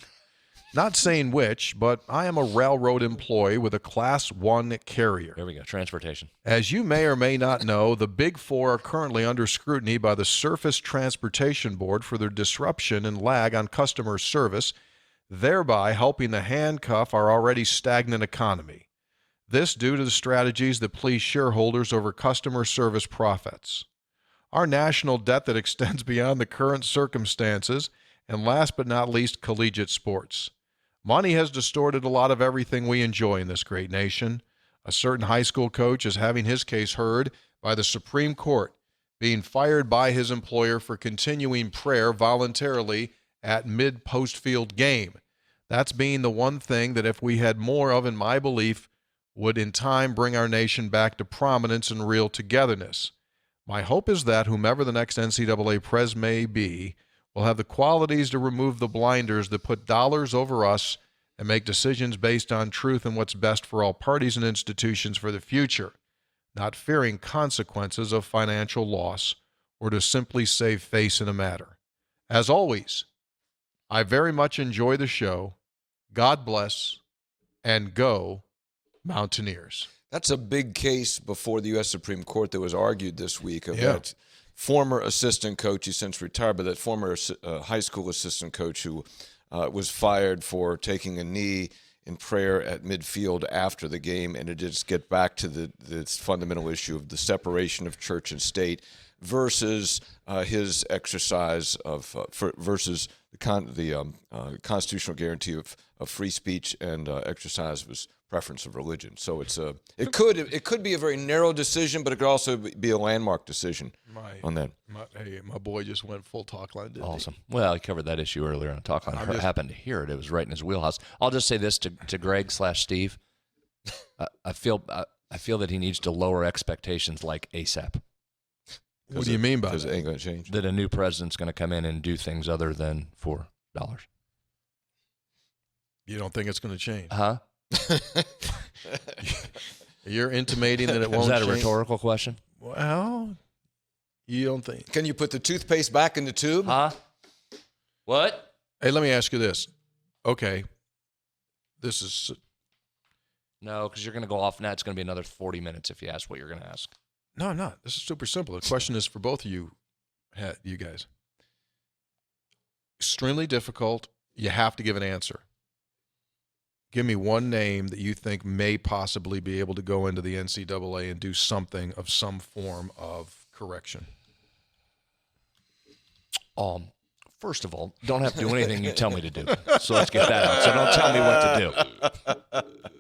Not saying which, but I am a railroad employee with a Class 1 carrier. There we go, transportation. As you may or may not know, the Big Four are currently under scrutiny by the Surface Transportation Board for their disruption and lag on customer service, thereby helping to handcuff our already stagnant economy. This due to the strategies that please shareholders over customer service profits. Our national debt that extends beyond the current circumstances, and last but not least, collegiate sports. Money has distorted a lot of everything we enjoy in this great nation. A certain high school coach is having his case heard by the Supreme Court, being fired by his employer for continuing prayer voluntarily at mid-post-field game. That's being the one thing that if we had more of, in my belief, would in time bring our nation back to prominence and real togetherness. My hope is that whomever the next NCAA pres may be will have the qualities to remove the blinders that put dollars over us and make decisions based on truth and what's best for all parties and institutions for the future, not fearing consequences of financial loss or to simply save face in a matter. As always, I very much enjoy the show. God bless, and go Mountaineers. That's a big case before the U.S. Supreme Court that was argued this week of that former assistant coach, he's since retired, but that former high school assistant coach who was fired for taking a knee in prayer at midfield after the game, and to just get back to this fundamental issue of the separation of church and state versus his exercise of versus the constitutional guarantee of free speech and exercise of his preference of religion. So it could be a very narrow decision, but it could also be a landmark decision on that. My boy just went full talk line. Awesome. Well, he covered that issue earlier on talk line. I happened to hear it. It was right in his wheelhouse. I'll just say this to Greg/Steve. I feel that he needs to lower expectations like ASAP. What do you mean by that? Because it ain't going to change. That a new president's going to come in and do things other than $4. You don't think it's going to change? Huh? You're intimating that it won't change? Is that a rhetorical question? Well, you don't think. Can you put the toothpaste back in the tube? Huh? What? Hey, let me ask you this. Okay. This is... No, because you're going to go off now. It's going to be another 40 minutes if you ask what you're going to ask. No, I'm not. This is super simple. The question is for both of you guys. Extremely difficult. You have to give an answer. Give me one name that you think may possibly be able to go into the NCAA and do something of some form of correction. First of all, don't have to do anything you tell me to do. So let's get that out. So don't tell me what to do.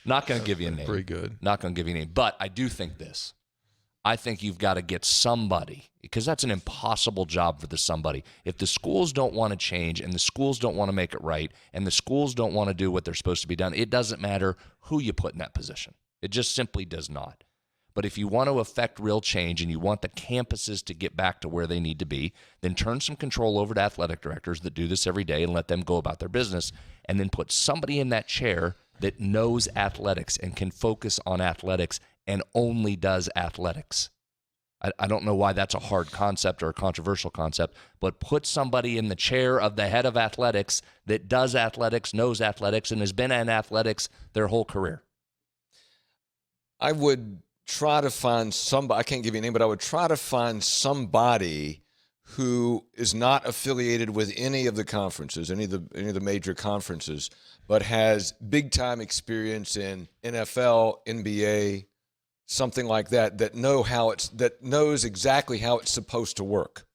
Not going to give you a name. Pretty good. Not going to give you a name. But I do think this. I think you've got to get somebody, because that's an impossible job for the somebody. If the schools don't want to change and the schools don't want to make it right and the schools don't want to do what they're supposed to be done, it doesn't matter who you put in that position. It just simply does not. But if you want to affect real change and you want the campuses to get back to where they need to be, then turn some control over to athletic directors that do this every day and let them go about their business, and then put somebody in that chair that knows athletics and can focus on athletics and only does athletics. I don't know why that's a hard concept or a controversial concept, but put somebody in the chair of the head of athletics that does athletics, knows athletics, and has been in athletics their whole career. I would try to find somebody, I can't give you a name, but I would try to find somebody who is not affiliated with any of the conferences, any of the major conferences, but has big-time experience in NFL, NBA, something like that, that knows exactly how it's supposed to work.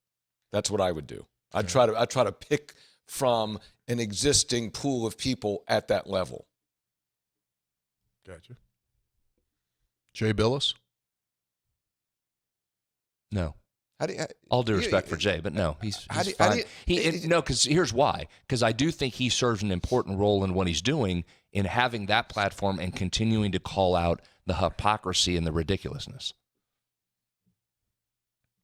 That's what I would do. I'd try to pick from an existing pool of people at that level. Gotcha. Jay Billis? No. All due respect for Jay, but no, he's fine. No, because here's why. Because I do think he serves an important role in what he's doing in having that platform and continuing to call out the hypocrisy and the ridiculousness.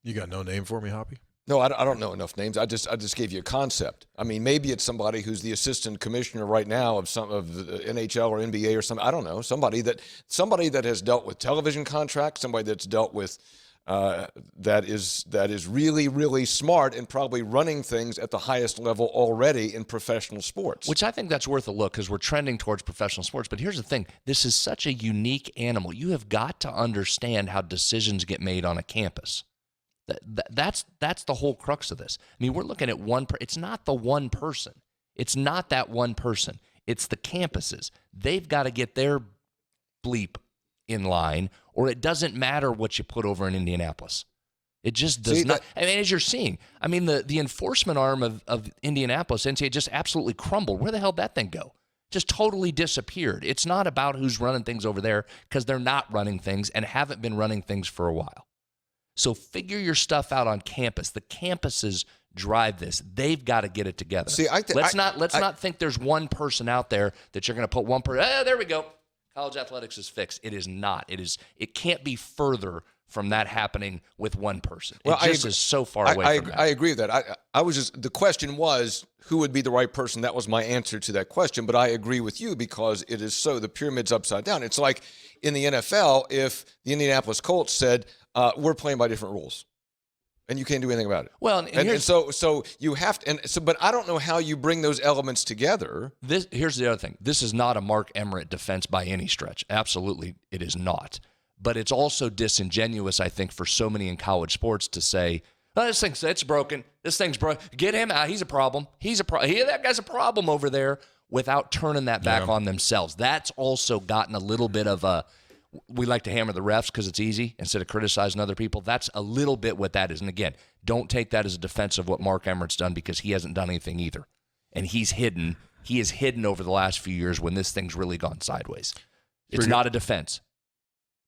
You got no name for me, Hoppy? No, I don't know enough names. I just gave you a concept. I mean, maybe it's somebody who's the assistant commissioner right now of the NHL or NBA or something. I don't know. Somebody that has dealt with television contracts. Somebody that's dealt with that is really, really smart and probably running things at the highest level already in professional sports. Which I think that's worth a look, because we're trending towards professional sports. But here's the thing. This is such a unique animal. You have got to understand how decisions get made on a campus. That's the whole crux of this. I mean, we're looking at it's not the one person. It's not that one person. It's the campuses. They've got to get their bleep in line, or it doesn't matter what you put over in Indianapolis. It just does not. I mean, as you're seeing, I mean, the enforcement arm of Indianapolis, NCAA, just absolutely crumbled. Where the hell did that thing go? Just totally disappeared. It's not about who's running things over there, because they're not running things and haven't been running things for a while. So figure your stuff out on campus. The campuses drive this. They've got to get it together. See, let's not think there's one person out there that you're going to put one person. There we go. College athletics is fixed. It is not. It can't be further from that happening with one person. It is so far away from that. I agree with that. The question was, who would be the right person? That was my answer to that question. But I agree with you, because it is so, the pyramid's upside down. It's like in the NFL, if the Indianapolis Colts said, we're playing by different rules. And you can't do anything about it. Well, and so you have to. But I don't know how you bring those elements together. Here's the other thing. This is not a Mark Emmert defense by any stretch. Absolutely, it is not. But it's also disingenuous, I think, for so many in college sports to say, "Oh, it's broken. This thing's broken. Get him out. He's a problem. That guy's a problem over there," without turning that back on themselves. That's also gotten a little bit of a. We like to hammer the refs because it's easy instead of criticizing other people. That's a little bit what that is. And again, don't take that as a defense of what Mark Emmert's done, because he hasn't done anything either. And he is hidden over the last few years when this thing's really gone sideways. It's not a defense.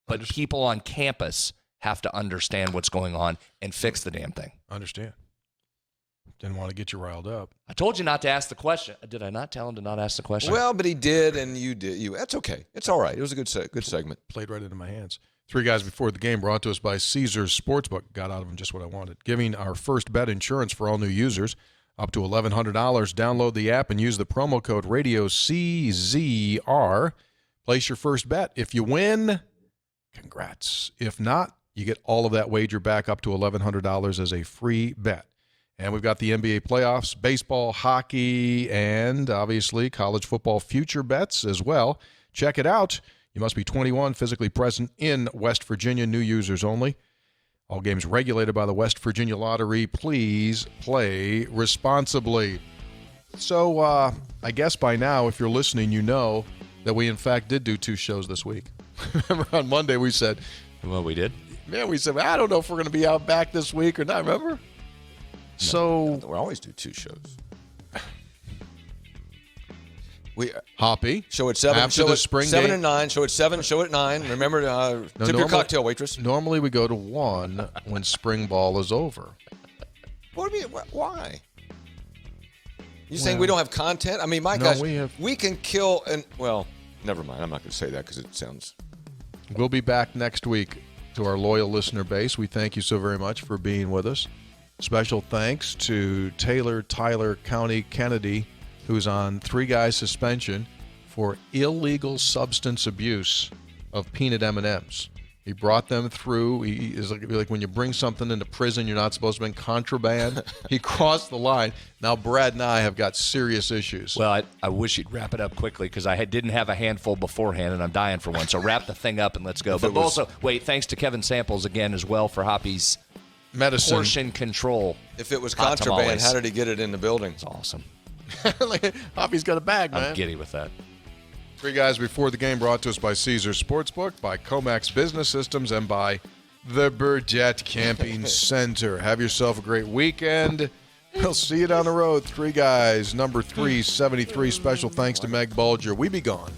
But people on campus have to understand what's going on and fix the damn thing. Understand. Didn't want to get you riled up. I told you not to ask the question. Did I not tell him to not ask the question? Well, but he did, and you did. That's okay. It's all right. It was a good segment. Played right into my hands. 3 guys before the game, brought to us by Caesars Sportsbook. Got out of them just what I wanted. Giving our first bet insurance for all new users up to $1,100. Download the app and use the promo code RADIOCZR. Place your first bet. If you win, congrats. If not, you get all of that wager back up to $1,100 as a free bet. And we've got the NBA playoffs, baseball, hockey, and obviously college football future bets as well. Check it out. You must be 21, physically present in West Virginia, new users only. All games regulated by the West Virginia Lottery. Please play responsibly. So I guess by now, if you're listening, you know that we in fact did do 2 shows this week. Remember on Monday we said. Well, we did? Yeah, we said, I don't know if we're going to be out back this week or not, remember? So we always do 2 shows. Hoppy. Show at 7. After the spring 7 game. and 9. Show at 7. Show at 9. Remember, tip your cocktail, waitress. Normally we go to 1 when spring ball is over. What do you mean? Why? You saying we don't have content? I mean, my gosh, we can kill and never mind. I'm not going to say that because it sounds. We'll be back next week. To our loyal listener base, we thank you so very much for being with us. Special thanks to Tyler County Kennedy, who's on 3 guys suspension for illegal substance abuse of peanut M&Ms. He brought them through. He is like when you bring something into prison, you're not supposed to bring contraband. He crossed the line. Now Brad and I have got serious issues. Well, I wish you'd wrap it up quickly because I didn't have a handful beforehand, and I'm dying for one. So wrap the thing up and let's go. But also, thanks to Kevin Samples again as well for Hoppy's medicine portion control. If it was contraband, how did he get it in the building? It's awesome. Hoppy's got a bag, man. I'm giddy with that. 3 guys before the game, brought to us by Caesars Sportsbook, by Comax Business Systems, and by the Burdette Camping Center. Have yourself a great weekend. We'll see you down the road. 3 guys, number 373. Special thanks to Meg Bulger. We be gone.